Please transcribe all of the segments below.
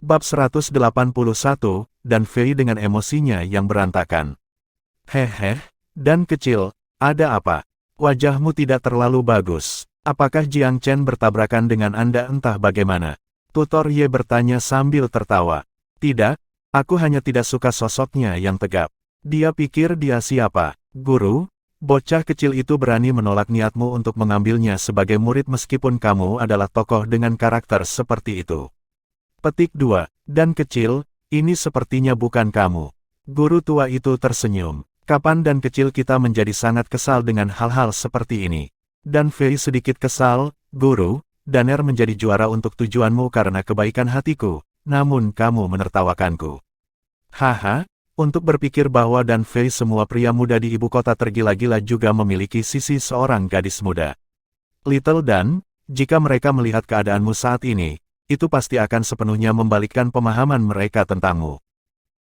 Bab 181, dan Fei dengan emosinya yang berantakan. Hehe, dan kecil, ada apa? Wajahmu tidak terlalu bagus. Apakah Jiang Chen bertabrakan dengan Anda entah bagaimana? Tutor Ye bertanya sambil tertawa. Tidak, aku hanya tidak suka sosoknya yang tegap. Dia pikir dia siapa? Guru? Bocah kecil itu berani menolak niatmu untuk mengambilnya sebagai murid meskipun kamu adalah tokoh dengan karakter seperti itu. Petik 2. Dan kecil, ini sepertinya bukan kamu. Guru tua itu tersenyum. Kapan dan kecil kita menjadi sangat kesal dengan hal-hal seperti ini. Dan Fei sedikit kesal, Guru, Daner menjadi juara untuk tujuanmu karena kebaikan hatiku, namun kamu menertawakanku. Haha, untuk berpikir bahwa Dan Fei semua pria muda di ibu kota tergila-gila juga memiliki sisi seorang gadis muda. Little Dan, jika mereka melihat keadaanmu saat ini, itu pasti akan sepenuhnya membalikkan pemahaman mereka tentangmu.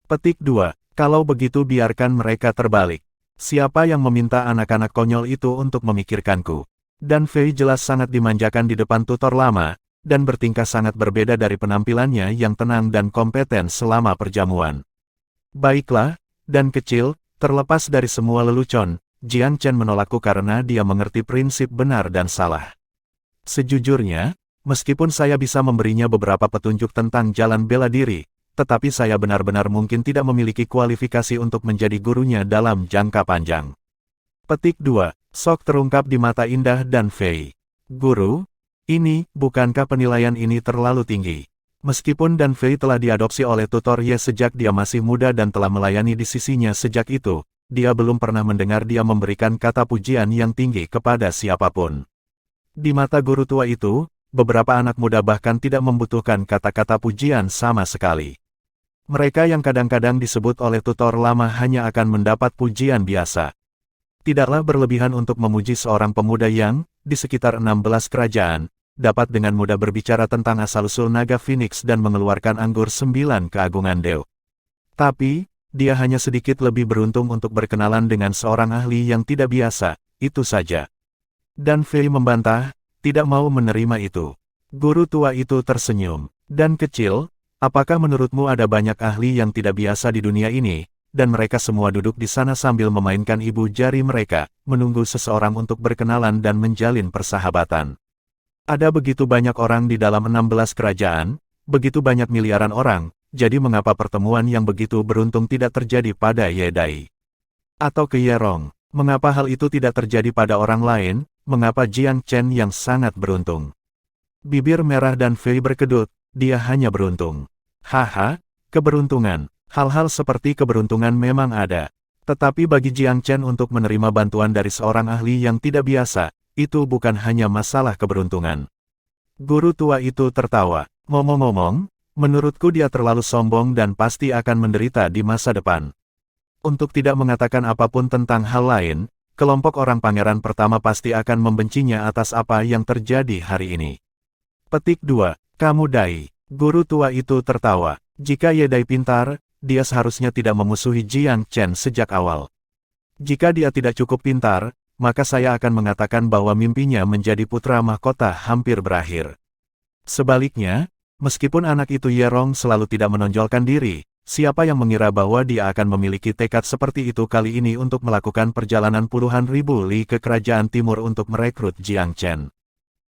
Petik 2. Kalau begitu biarkan mereka terbalik. Siapa yang meminta anak-anak konyol itu untuk memikirkanku? Dan Fei jelas sangat dimanjakan di depan tutor lama, dan bertingkah sangat berbeda dari penampilannya yang tenang dan kompeten selama perjamuan. Baiklah, dan kecil, terlepas dari semua lelucon, Jiang Chen menolakku karena dia mengerti prinsip benar dan salah. Sejujurnya, meskipun saya bisa memberinya beberapa petunjuk tentang jalan bela diri, tetapi saya benar-benar mungkin tidak memiliki kualifikasi untuk menjadi gurunya dalam jangka panjang. Petik 2. Sok terungkap di mata indah Dan Fei. Guru, ini, bukankah penilaian ini terlalu tinggi? Meskipun Dan Fei telah diadopsi oleh tutor Ye sejak dia masih muda dan telah melayani di sisinya sejak itu, dia belum pernah mendengar dia memberikan kata pujian yang tinggi kepada siapapun. Di mata guru tua itu, beberapa anak muda bahkan tidak membutuhkan kata-kata pujian sama sekali. Mereka yang kadang-kadang disebut oleh tutor lama hanya akan mendapat pujian biasa. Tidaklah berlebihan untuk memuji seorang pemuda yang, di sekitar 16 kerajaan, dapat dengan mudah berbicara tentang asal-usul naga Phoenix dan mengeluarkan anggur 9 keagungan Deo. Tapi, dia hanya sedikit lebih beruntung untuk berkenalan dengan seorang ahli yang tidak biasa, itu saja. Dan Fei membantah, tidak mau menerima itu. Guru tua itu tersenyum. Dan kecil, apakah menurutmu ada banyak ahli yang tidak biasa di dunia ini, dan mereka semua duduk di sana sambil memainkan ibu jari mereka, menunggu seseorang untuk berkenalan dan menjalin persahabatan. Ada begitu banyak orang di dalam 16 kerajaan, begitu banyak miliaran orang, jadi mengapa pertemuan yang begitu beruntung tidak terjadi pada Ye Dai? Atau ke Ye Rong, mengapa hal itu tidak terjadi pada orang lain? Mengapa Jiang Chen yang sangat beruntung? Bibir merah Dan Fei berkedut, dia hanya beruntung. Haha, keberuntungan. Hal-hal seperti keberuntungan memang ada. Tetapi bagi Jiang Chen untuk menerima bantuan dari seorang ahli yang tidak biasa, itu bukan hanya masalah keberuntungan. Guru tua itu tertawa. Ngomong-ngomong, menurutku dia terlalu sombong dan pasti akan menderita di masa depan. Untuk tidak mengatakan apapun tentang hal lain, kelompok orang pangeran pertama pasti akan membencinya atas apa yang terjadi hari ini. Petik 2. Kamu Dai. Guru tua itu tertawa. Jika Ye Dai pintar, dia seharusnya tidak memusuhi Jiang Chen sejak awal. Jika dia tidak cukup pintar, maka saya akan mengatakan bahwa mimpinya menjadi putra mahkota hampir berakhir. Sebaliknya, meskipun anak itu Ye Rong selalu tidak menonjolkan diri, siapa yang mengira bahwa dia akan memiliki tekad seperti itu kali ini untuk melakukan perjalanan puluhan ribu li ke kerajaan timur untuk merekrut Jiang Chen.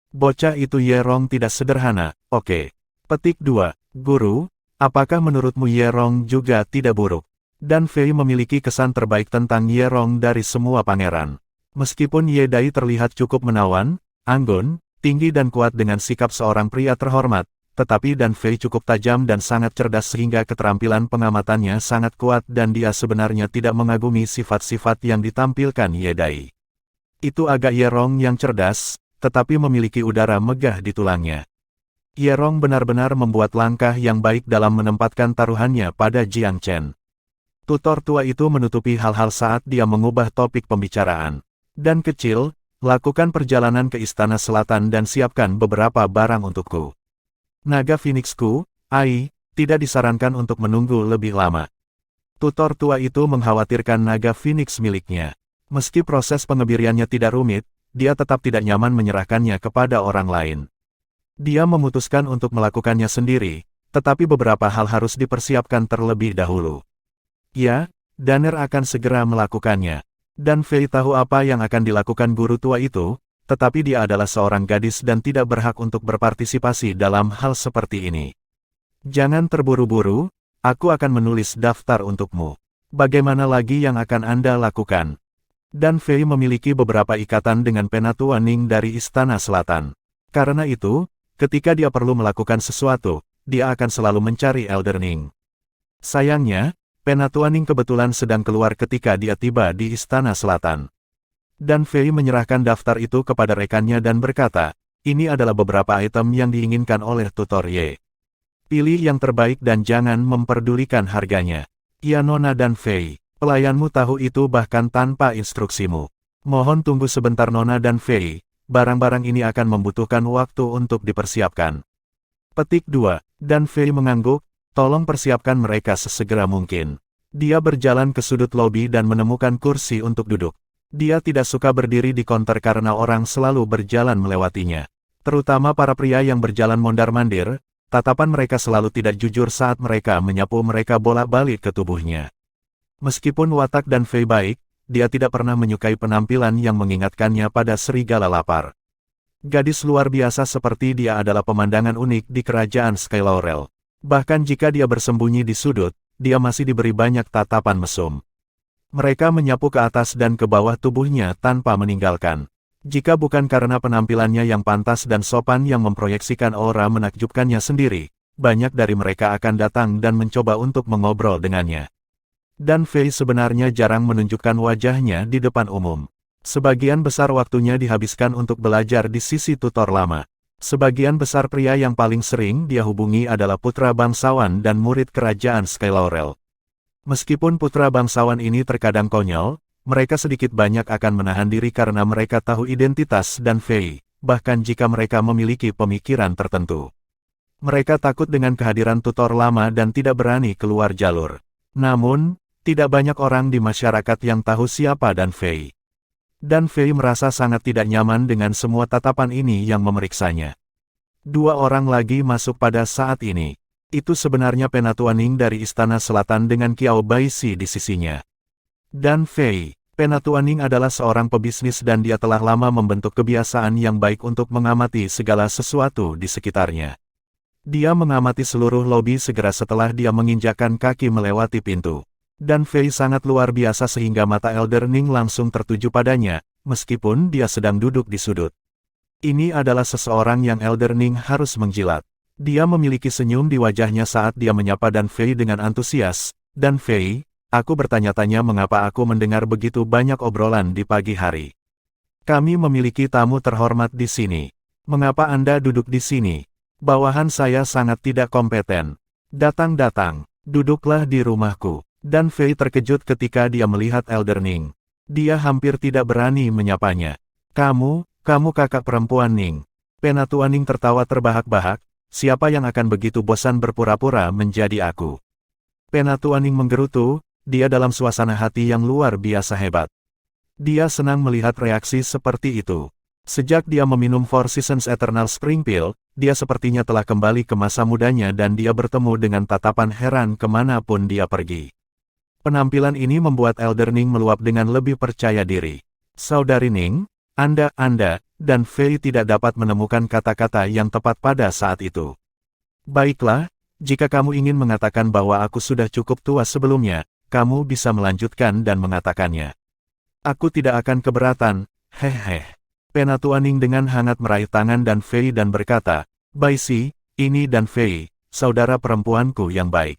Bocah itu Ye Rong tidak sederhana, oke. Petik 2. Guru, apakah menurutmu Ye Rong juga tidak buruk? Dan Fei memiliki kesan terbaik tentang Ye Rong dari semua pangeran. Meskipun Ye Dai terlihat cukup menawan, anggun, tinggi dan kuat dengan sikap seorang pria terhormat, tetapi Dan Fei cukup tajam dan sangat cerdas sehingga keterampilan pengamatannya sangat kuat dan dia sebenarnya tidak mengagumi sifat-sifat yang ditampilkan Ye Dai. Itu agak Ye Rong yang cerdas, tetapi memiliki udara megah di tulangnya. Ye Rong benar-benar membuat langkah yang baik dalam menempatkan taruhannya pada Jiang Chen. Tutor tua itu menutupi hal-hal saat dia mengubah topik pembicaraan. Dan kecil, lakukan perjalanan ke Istana Selatan dan siapkan beberapa barang untukku. Naga Phoenixku, Ai, tidak disarankan untuk menunggu lebih lama. Tutor tua itu mengkhawatirkan naga Phoenix miliknya. Meski proses pengebiriannya tidak rumit, dia tetap tidak nyaman menyerahkannya kepada orang lain. Dia memutuskan untuk melakukannya sendiri, tetapi beberapa hal harus dipersiapkan terlebih dahulu. Ya, Danner akan segera melakukannya. Dan Fei tahu apa yang akan dilakukan guru tua itu, tetapi dia adalah seorang gadis dan tidak berhak untuk berpartisipasi dalam hal seperti ini. Jangan terburu-buru, aku akan menulis daftar untukmu. Bagaimana lagi yang akan Anda lakukan? Dan Fei memiliki beberapa ikatan dengan Penatua Ning dari Istana Selatan. Karena itu, ketika dia perlu melakukan sesuatu, dia akan selalu mencari Elder Ning. Sayangnya, Penatua Ning kebetulan sedang keluar ketika dia tiba di Istana Selatan. Dan Fei menyerahkan daftar itu kepada rekannya dan berkata, ini adalah beberapa item yang diinginkan oleh Tutor Ye. Pilih yang terbaik dan jangan memperdulikan harganya. Ya Nona dan Fei, pelayanmu tahu itu bahkan tanpa instruksimu. Mohon tunggu sebentar Nona dan Fei, barang-barang ini akan membutuhkan waktu untuk dipersiapkan. Petik 2, dan Fei mengangguk, tolong persiapkan mereka sesegera mungkin. Dia berjalan ke sudut lobi dan menemukan kursi untuk duduk. Dia tidak suka berdiri di konter karena orang selalu berjalan melewatinya. Terutama para pria yang berjalan mondar-mandir, tatapan mereka selalu tidak jujur saat mereka menyapu mereka bolak-balik ke tubuhnya. Meskipun watak dan Fei baik, dia tidak pernah menyukai penampilan yang mengingatkannya pada serigala lapar. Gadis luar biasa seperti dia adalah pemandangan unik di kerajaan Sky Laurel. Bahkan jika dia bersembunyi di sudut, dia masih diberi banyak tatapan mesum. Mereka menyapu ke atas dan ke bawah tubuhnya tanpa meninggalkan. Jika bukan karena penampilannya yang pantas dan sopan yang memproyeksikan aura menakjubkannya sendiri, banyak dari mereka akan datang dan mencoba untuk mengobrol dengannya. Dan Fei sebenarnya jarang menunjukkan wajahnya di depan umum. Sebagian besar waktunya dihabiskan untuk belajar di sisi tutor lama. Sebagian besar pria yang paling sering dia hubungi adalah putra bangsawan dan murid kerajaan Sky Laurel. Meskipun putra bangsawan ini terkadang konyol, mereka sedikit banyak akan menahan diri karena mereka tahu identitas dan Fei, bahkan jika mereka memiliki pemikiran tertentu. Mereka takut dengan kehadiran tutor lama dan tidak berani keluar jalur. Namun, tidak banyak orang di masyarakat yang tahu siapa dan Fei. Dan Fei merasa sangat tidak nyaman dengan semua tatapan ini yang memeriksanya. Dua orang lagi masuk pada saat ini. Itu sebenarnya Penatua Ning dari Istana Selatan dengan Qiao Baishi di sisinya. Dan Fei, Penatua Ning adalah seorang pebisnis dan dia telah lama membentuk kebiasaan yang baik untuk mengamati segala sesuatu di sekitarnya. Dia mengamati seluruh lobi segera setelah dia menginjakkan kaki melewati pintu. Dan Fei sangat luar biasa sehingga mata Elder Ning langsung tertuju padanya, meskipun dia sedang duduk di sudut. Ini adalah seseorang yang Elder Ning harus menjilat. Dia memiliki senyum di wajahnya saat dia menyapa Dan Fei dengan antusias. Dan Fei, aku bertanya-tanya mengapa aku mendengar begitu banyak obrolan di pagi hari. Kami memiliki tamu terhormat di sini. Mengapa Anda duduk di sini? Bawahan saya sangat tidak kompeten. Datang-datang, duduklah di rumahku. Dan Fei terkejut ketika dia melihat Elder Ning. Dia hampir tidak berani menyapanya. Kamu kakak perempuan Ning. Penatua Ning tertawa terbahak-bahak, siapa yang akan begitu bosan berpura-pura menjadi aku? Penatua Ning menggerutu, dia dalam suasana hati yang luar biasa hebat. Dia senang melihat reaksi seperti itu. Sejak dia meminum Four Seasons Eternal Spring Pill, dia sepertinya telah kembali ke masa mudanya dan dia bertemu dengan tatapan heran kemanapun dia pergi. Penampilan ini membuat Elder Ning meluap dengan lebih percaya diri. Saudari Ning, Anda, dan Fei tidak dapat menemukan kata-kata yang tepat pada saat itu. Baiklah, jika kamu ingin mengatakan bahwa aku sudah cukup tua sebelumnya, kamu bisa melanjutkan dan mengatakannya. Aku tidak akan keberatan, hehe. Penatua Ning dengan hangat meraih tangan Dan Fei dan berkata, Baishi, ini Dan Fei, saudara perempuanku yang baik.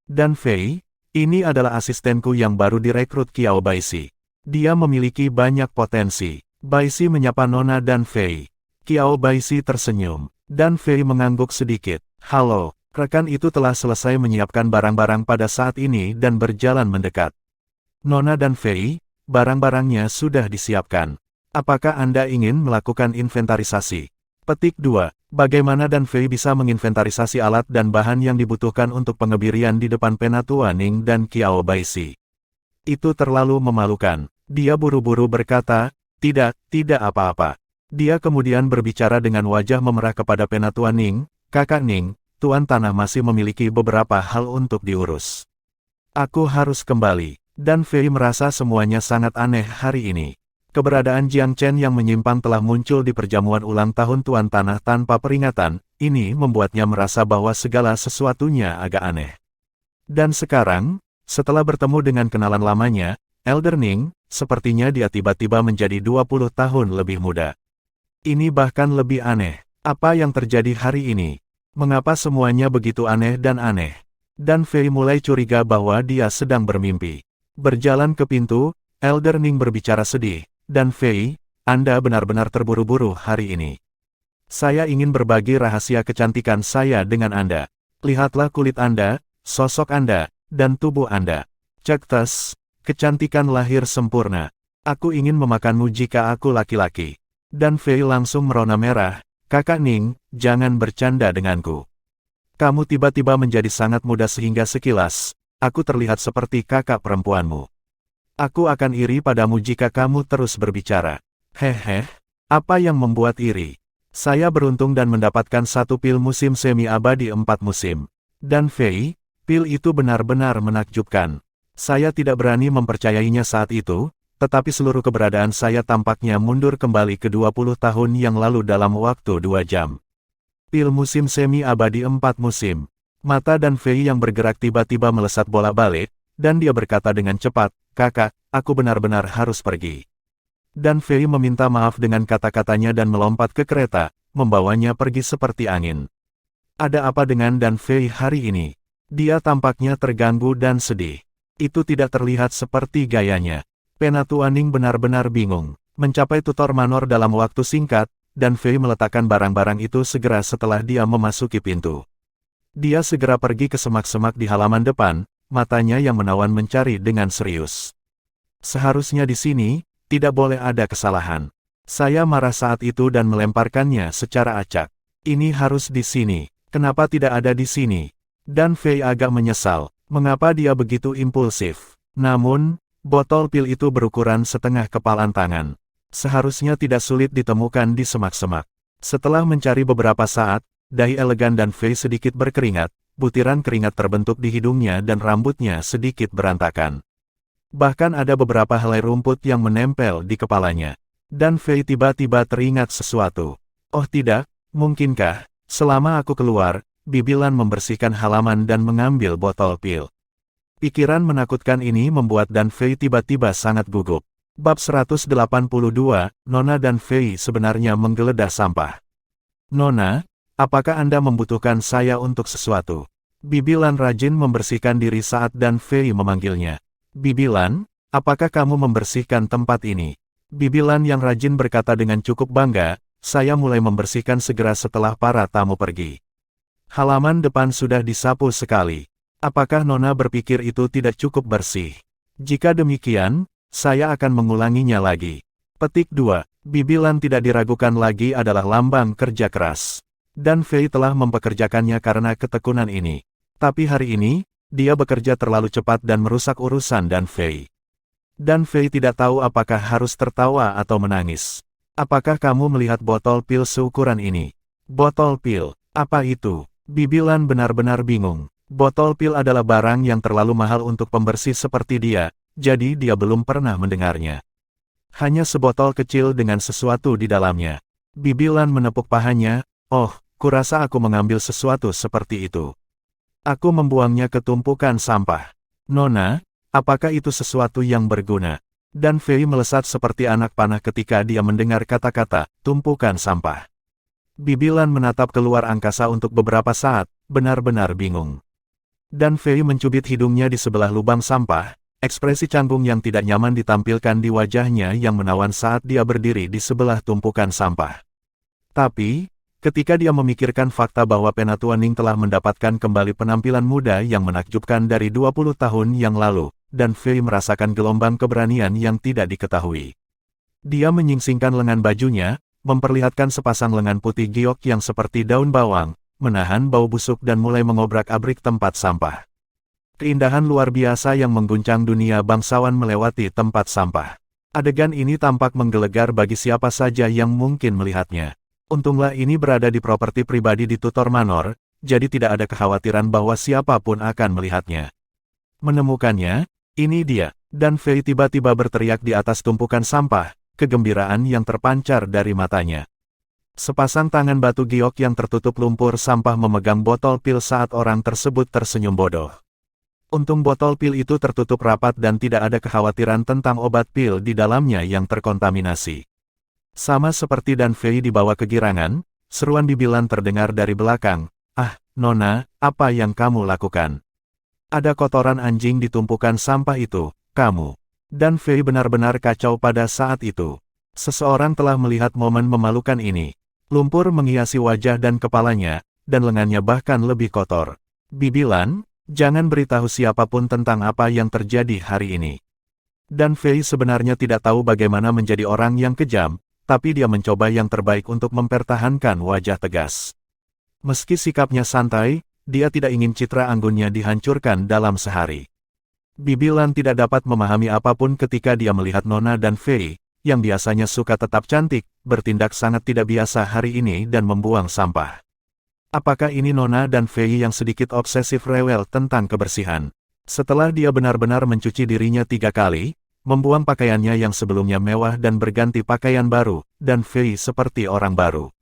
Dan Fei, ini adalah asistenku yang baru direkrut Qiao Baishi. Dia memiliki banyak potensi. Baishi menyapa Nona Dan Fei. Qiao Baishi tersenyum. Dan Fei mengangguk sedikit. Halo, rekan itu telah selesai menyiapkan barang-barang pada saat ini dan berjalan mendekat. Nona Dan Fei, barang-barangnya sudah disiapkan. Apakah Anda ingin melakukan inventarisasi? Petik 2. Bagaimana Dan Fei bisa menginventarisasi alat dan bahan yang dibutuhkan untuk pengebirian di depan Penatua Ning dan Qiao Baishi? Itu terlalu memalukan. Dia buru-buru berkata, tidak apa-apa. Dia kemudian berbicara dengan wajah memerah kepada Penatua Ning, Kakak Ning, Tuan Tanah masih memiliki beberapa hal untuk diurus. Aku harus kembali. Dan Fei merasa semuanya sangat aneh hari ini. Keberadaan Jiang Chen yang menyimpang telah muncul di perjamuan ulang tahun Tuan Tanah tanpa peringatan, ini membuatnya merasa bahwa segala sesuatunya agak aneh. Dan sekarang, setelah bertemu dengan kenalan lamanya, Elder Ning, sepertinya dia tiba-tiba menjadi 20 tahun lebih muda. Ini bahkan lebih aneh. Apa yang terjadi hari ini? Mengapa semuanya begitu aneh dan aneh? Dan Fei mulai curiga bahwa dia sedang bermimpi. Berjalan ke pintu, Elder Ning berbicara sedih. Dan Fei, Anda benar-benar terburu-buru hari ini. Saya ingin berbagi rahasia kecantikan saya dengan Anda. Lihatlah kulit Anda, sosok Anda, dan tubuh Anda. Cek tes, kecantikan lahir sempurna. Aku ingin memakanmu jika aku laki-laki. Dan Fei langsung merona merah. Kakak Ning, jangan bercanda denganku. Kamu tiba-tiba menjadi sangat muda sehingga sekilas, aku terlihat seperti kakak perempuanmu. Aku akan iri padamu jika kamu terus berbicara. Hehe, apa yang membuat iri? Saya beruntung dan mendapatkan satu pil musim semi abadi 4 musim. Dan Fei, pil itu benar-benar menakjubkan. Saya tidak berani mempercayainya saat itu, tetapi seluruh keberadaan saya tampaknya mundur kembali ke 20 tahun yang lalu dalam waktu 2 jam. Pil musim semi abadi 4 musim. Mata dan Fei yang bergerak tiba-tiba melesat bola-balik, dan dia berkata dengan cepat, "Kakak, aku benar-benar harus pergi." Dan Fei meminta maaf dengan kata-katanya dan melompat ke kereta, membawanya pergi seperti angin. Ada apa dengan Dan Fei hari ini? Dia tampaknya terganggu dan sedih. Itu tidak terlihat seperti gayanya. Penatua Ning benar-benar bingung. Mencapai tutor manor dalam waktu singkat, Dan Fei meletakkan barang-barang itu segera setelah dia memasuki pintu. Dia segera pergi ke semak-semak di halaman depan, matanya yang menawan mencari dengan serius. Seharusnya di sini, tidak boleh ada kesalahan. Saya marah saat itu dan melemparkannya secara acak. Ini harus di sini, kenapa tidak ada di sini? Dan Fei agak menyesal, mengapa dia begitu impulsif. Namun, botol pil itu berukuran setengah kepalan tangan. Seharusnya tidak sulit ditemukan di semak-semak. Setelah mencari beberapa saat, dahi elegan Dan Fei sedikit berkeringat, butiran keringat terbentuk di hidungnya dan rambutnya sedikit berantakan. Bahkan ada beberapa helai rumput yang menempel di kepalanya. Dan Fei tiba-tiba teringat sesuatu. Oh tidak, mungkinkah, selama aku keluar, Bibilan membersihkan halaman dan mengambil botol pil. Pikiran menakutkan ini membuat Dan Fei tiba-tiba sangat gugup. Bab 182, Nona dan Fei sebenarnya menggeledah sampah. Nona, apakah Anda membutuhkan saya untuk sesuatu? Bibilan rajin membersihkan diri saat Dan Fei memanggilnya. Bibilan, apakah kamu membersihkan tempat ini? Bibilan yang rajin berkata dengan cukup bangga, saya mulai membersihkan segera setelah para tamu pergi. Halaman depan sudah disapu sekali. Apakah Nona berpikir itu tidak cukup bersih? Jika demikian, saya akan mengulanginya lagi. Petik 2. Bibilan tidak diragukan lagi adalah lambang kerja keras. Dan Fei telah mempekerjakannya karena ketekunan ini. Tapi hari ini, dia bekerja terlalu cepat dan merusak urusan Dan Fei. Dan Fei tidak tahu apakah harus tertawa atau menangis. Apakah kamu melihat botol pil seukuran ini? Botol pil, apa itu? Bibilan benar-benar bingung. Botol pil adalah barang yang terlalu mahal untuk pembersih seperti dia, jadi dia belum pernah mendengarnya. Hanya sebotol kecil dengan sesuatu di dalamnya. Bibilan menepuk pahanya, oh, kurasa aku mengambil sesuatu seperti itu. Aku membuangnya ke tumpukan sampah. Nona, apakah itu sesuatu yang berguna? Dan Fei melesat seperti anak panah ketika dia mendengar kata-kata, tumpukan sampah. Bibilan menatap keluar angkasa untuk beberapa saat, benar-benar bingung. Dan Fei mencubit hidungnya di sebelah lubang sampah. Ekspresi canggung yang tidak nyaman ditampilkan di wajahnya yang menawan saat dia berdiri di sebelah tumpukan sampah. Tapi, ketika dia memikirkan fakta bahwa Penatua Ning telah mendapatkan kembali penampilan muda yang menakjubkan dari 20 tahun yang lalu, Dan Fei merasakan gelombang keberanian yang tidak diketahui. Dia menyingsingkan lengan bajunya, memperlihatkan sepasang lengan putih giok yang seperti daun bawang, menahan bau busuk dan mulai mengobrak-abrik tempat sampah. Keindahan luar biasa yang mengguncang dunia bangsawan melewati tempat sampah. Adegan ini tampak menggelegar bagi siapa saja yang mungkin melihatnya. Untunglah ini berada di properti pribadi di Tutor Manor, jadi tidak ada kekhawatiran bahwa siapapun akan melihatnya. Menemukannya, ini dia, dan Fei tiba-tiba berteriak di atas tumpukan sampah, kegembiraan yang terpancar dari matanya. Sepasang tangan batu giok yang tertutup lumpur sampah memegang botol pil saat orang tersebut tersenyum bodoh. Untung botol pil itu tertutup rapat dan tidak ada kekhawatiran tentang obat pil di dalamnya yang terkontaminasi. Sama seperti Dan Fei dibawa kegirangan, seruan bibilan terdengar dari belakang, "Ah, Nona, apa yang kamu lakukan? Ada kotoran anjing di tumpukan sampah itu, kamu." Dan Fei benar-benar kacau pada saat itu. Seseorang telah melihat momen memalukan ini. Lumpur menghiasi wajah dan kepalanya, dan lengannya bahkan lebih kotor. "Bibilan, jangan beritahu siapapun tentang apa yang terjadi hari ini." Dan Fei sebenarnya tidak tahu bagaimana menjadi orang yang kejam, tapi dia mencoba yang terbaik untuk mempertahankan wajah tegas. Meski sikapnya santai, dia tidak ingin citra anggunnya dihancurkan dalam sehari. Bibilan tidak dapat memahami apapun ketika dia melihat Nona dan Fei, yang biasanya suka tetap cantik, bertindak sangat tidak biasa hari ini dan membuang sampah. Apakah ini Nona dan Fei yang sedikit obsesif rewel tentang kebersihan? Setelah dia benar-benar mencuci dirinya 3 kali, membuang pakaiannya yang sebelumnya mewah dan berganti pakaian baru, dan Fei seperti orang baru.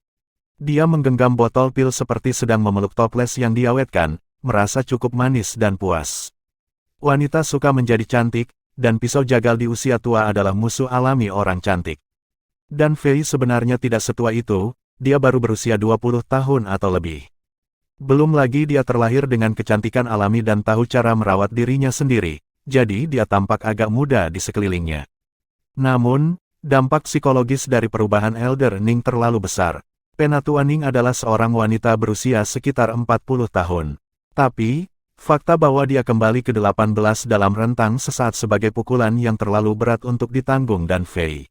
Dia menggenggam botol pil seperti sedang memeluk toples yang diawetkan, merasa cukup manis dan puas. Wanita suka menjadi cantik, dan pisau jagal di usia tua adalah musuh alami orang cantik. Dan Fei sebenarnya tidak setua itu, dia baru berusia 20 tahun atau lebih. Belum lagi dia terlahir dengan kecantikan alami dan tahu cara merawat dirinya sendiri, jadi dia tampak agak muda di sekelilingnya. Namun, dampak psikologis dari perubahan Elder Ning terlalu besar. Penatua Ning adalah seorang wanita berusia sekitar 40 tahun. Tapi, fakta bahwa dia kembali ke 18 dalam rentang sesaat sebagai pukulan yang terlalu berat untuk ditanggung Dan Fei.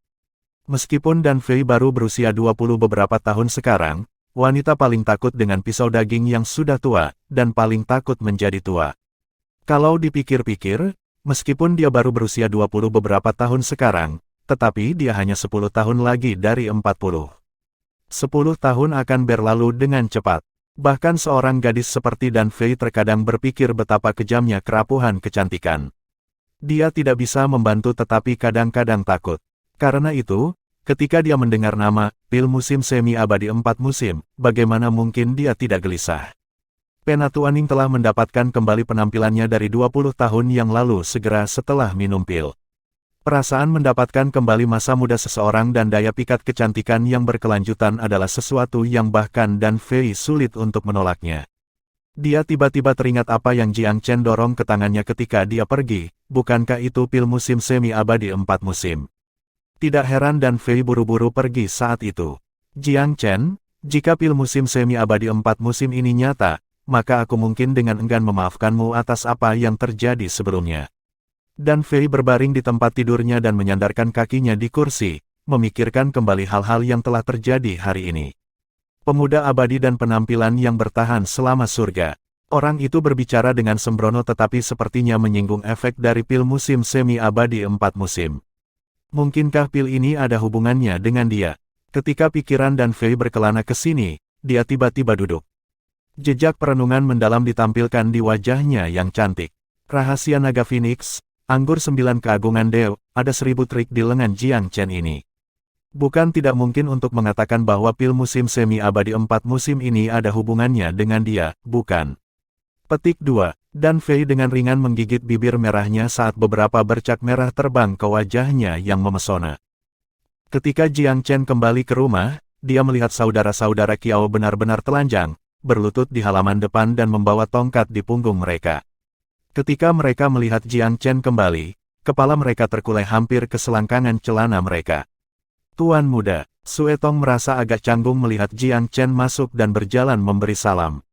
Meskipun Dan Fei baru berusia 20 beberapa tahun sekarang, wanita paling takut dengan pisau daging yang sudah tua, dan paling takut menjadi tua. Kalau dipikir-pikir, meskipun dia baru berusia 20 beberapa tahun sekarang, tetapi dia hanya 10 tahun lagi dari 40. 10 tahun akan berlalu dengan cepat. Bahkan seorang gadis seperti Dan Fei terkadang berpikir betapa kejamnya kerapuhan kecantikan. Dia tidak bisa membantu tetapi kadang-kadang takut. Karena itu, ketika dia mendengar nama, pil musim semi abadi 4 musim, bagaimana mungkin dia tidak gelisah. Penatua Ning telah mendapatkan kembali penampilannya dari 20 tahun yang lalu segera setelah minum pil. Perasaan mendapatkan kembali masa muda seseorang dan daya pikat kecantikan yang berkelanjutan adalah sesuatu yang bahkan Dan Fei sulit untuk menolaknya. Dia tiba-tiba teringat apa yang Jiang Chen dorong ke tangannya ketika dia pergi, bukankah itu pil musim semi abadi 4 musim? Tidak heran Dan Fei buru-buru pergi saat itu. "Jiang Chen, jika pil musim semi abadi 4 musim ini nyata, maka aku mungkin dengan enggan memaafkanmu atas apa yang terjadi sebelumnya." Dan Fei berbaring di tempat tidurnya dan menyandarkan kakinya di kursi, memikirkan kembali hal-hal yang telah terjadi hari ini. Pemuda abadi dan penampilan yang bertahan selama surga. Orang itu berbicara dengan sembrono tetapi sepertinya menyinggung efek dari pil musim semi abadi 4 musim. Mungkinkah pil ini ada hubungannya dengan dia? Ketika pikiran Dan Fei berkelana ke sini, dia tiba-tiba duduk. Jejak perenungan mendalam ditampilkan di wajahnya yang cantik. Rahasia Naga Phoenix, anggur 9 keagungan Deo, ada 1000 trik di lengan Jiang Chen ini. Bukan tidak mungkin untuk mengatakan bahwa pil musim semi abadi 4 musim ini ada hubungannya dengan dia, bukan? Petik 2. Dan Fei dengan ringan menggigit bibir merahnya saat beberapa bercak merah terbang ke wajahnya yang memesona. Ketika Jiang Chen kembali ke rumah, dia melihat saudara-saudara Kiao benar-benar telanjang, berlutut di halaman depan dan membawa tongkat di punggung mereka. Ketika mereka melihat Jiang Chen kembali, kepala mereka terkulai hampir ke selangkangan celana mereka. "Tuan muda," Sue Tong merasa agak canggung melihat Jiang Chen masuk dan berjalan memberi salam.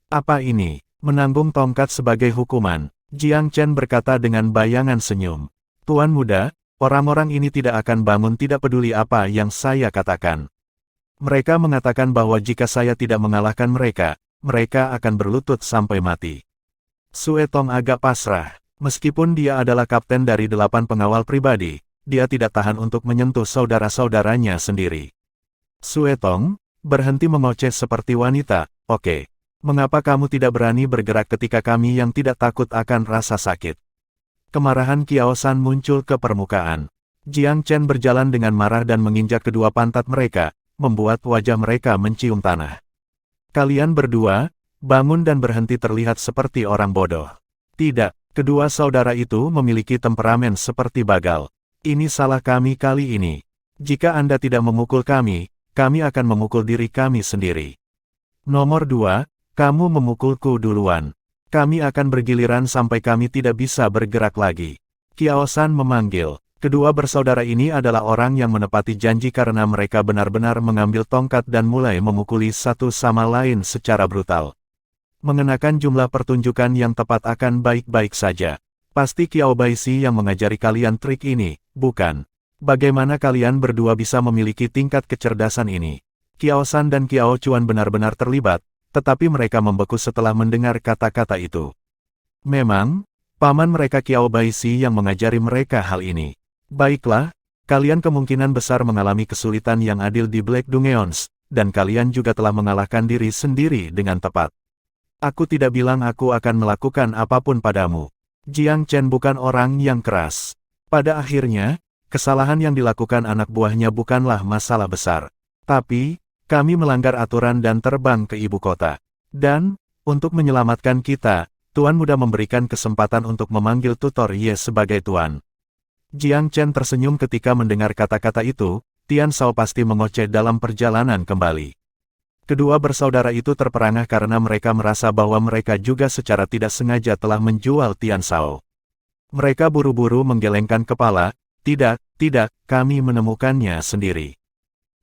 "Apa ini? Menanggung tongkat sebagai hukuman?" Jiang Chen berkata dengan bayangan senyum. "Tuan muda, orang-orang ini tidak akan bangun tidak peduli apa yang saya katakan. Mereka mengatakan bahwa jika saya tidak mengalahkan mereka, mereka akan berlutut sampai mati." Sue Tong agak pasrah. Meskipun dia adalah kapten dari 8 pengawal pribadi, dia tidak tahan untuk menyentuh saudara-saudaranya sendiri. "Sue Tong, berhenti mengoceh seperti wanita, oke? Mengapa kamu tidak berani bergerak ketika kami yang tidak takut akan rasa sakit? Kemarahan Qiao Shan muncul ke permukaan. Jiang Chen berjalan dengan marah dan menginjak kedua pantat mereka, membuat wajah mereka mencium tanah. Kalian berdua, bangun dan berhenti terlihat seperti orang bodoh. Tidak, kedua saudara itu memiliki temperamen seperti bagal. Ini salah kami kali ini. Jika Anda tidak memukul kami akan memukul diri kami sendiri. Nomor 2, kamu memukulku duluan. Kami akan bergiliran sampai kami tidak bisa bergerak lagi. Qiao Shan memanggil. Kedua bersaudara ini adalah orang yang menepati janji karena mereka benar-benar mengambil tongkat dan mulai memukuli satu sama lain secara brutal. Mengenakan jumlah pertunjukan yang tepat akan baik-baik saja. Pasti Qiao Baishi yang mengajari kalian trik ini, bukan? Bagaimana kalian berdua bisa memiliki tingkat kecerdasan ini? Qiao Shan dan Qiao Chuan benar-benar terlibat, tetapi mereka membeku setelah mendengar kata-kata itu. Memang, paman mereka Qiao Baishi yang mengajari mereka hal ini. Baiklah, kalian kemungkinan besar mengalami kesulitan yang adil di Black Dungeons, dan kalian juga telah mengalahkan diri sendiri dengan tepat. Aku tidak bilang aku akan melakukan apapun padamu. Jiang Chen bukan orang yang keras. Pada akhirnya, kesalahan yang dilakukan anak buahnya bukanlah masalah besar. Tapi, kami melanggar aturan dan terbang ke ibu kota. Dan, untuk menyelamatkan kita, Tuan Muda memberikan kesempatan untuk memanggil tutor Ye sebagai Tuan. Jiang Chen tersenyum ketika mendengar kata-kata itu, Tian Shao pasti mengoceh dalam perjalanan kembali. Kedua bersaudara itu terperangah karena mereka merasa bahwa mereka juga secara tidak sengaja telah menjual Tian Shao. Mereka buru-buru menggelengkan kepala, tidak, kami menemukannya sendiri.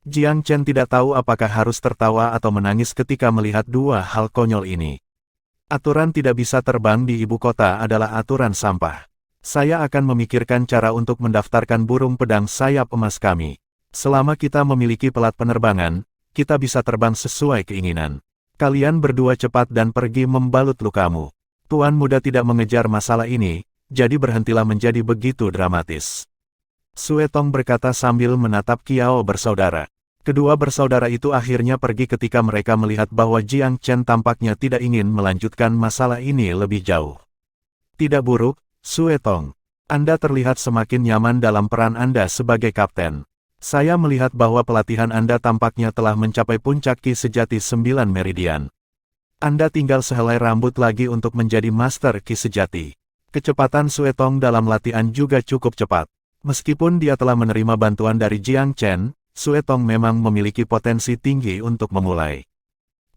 Jiang Chen tidak tahu apakah harus tertawa atau menangis ketika melihat dua hal konyol ini. Aturan tidak bisa terbang di ibu kota adalah aturan sampah. Saya akan memikirkan cara untuk mendaftarkan burung pedang sayap emas kami. Selama kita memiliki pelat penerbangan, kita bisa terbang sesuai keinginan. Kalian berdua cepat dan pergi membalut lukamu. Tuan Muda tidak mengejar masalah ini, jadi berhentilah menjadi begitu dramatis. Sue Tong berkata sambil menatap Qiao bersaudara. Kedua bersaudara itu akhirnya pergi ketika mereka melihat bahwa Jiang Chen tampaknya tidak ingin melanjutkan masalah ini lebih jauh. Tidak buruk, Sue Tong. Anda terlihat semakin nyaman dalam peran Anda sebagai kapten. Saya melihat bahwa pelatihan Anda tampaknya telah mencapai puncak Ki Sejati 9 Meridian. Anda tinggal sehelai rambut lagi untuk menjadi Master Ki Sejati. Kecepatan Sue Tong dalam latihan juga cukup cepat. Meskipun dia telah menerima bantuan dari Jiang Chen, Sue Tong memang memiliki potensi tinggi untuk memulai.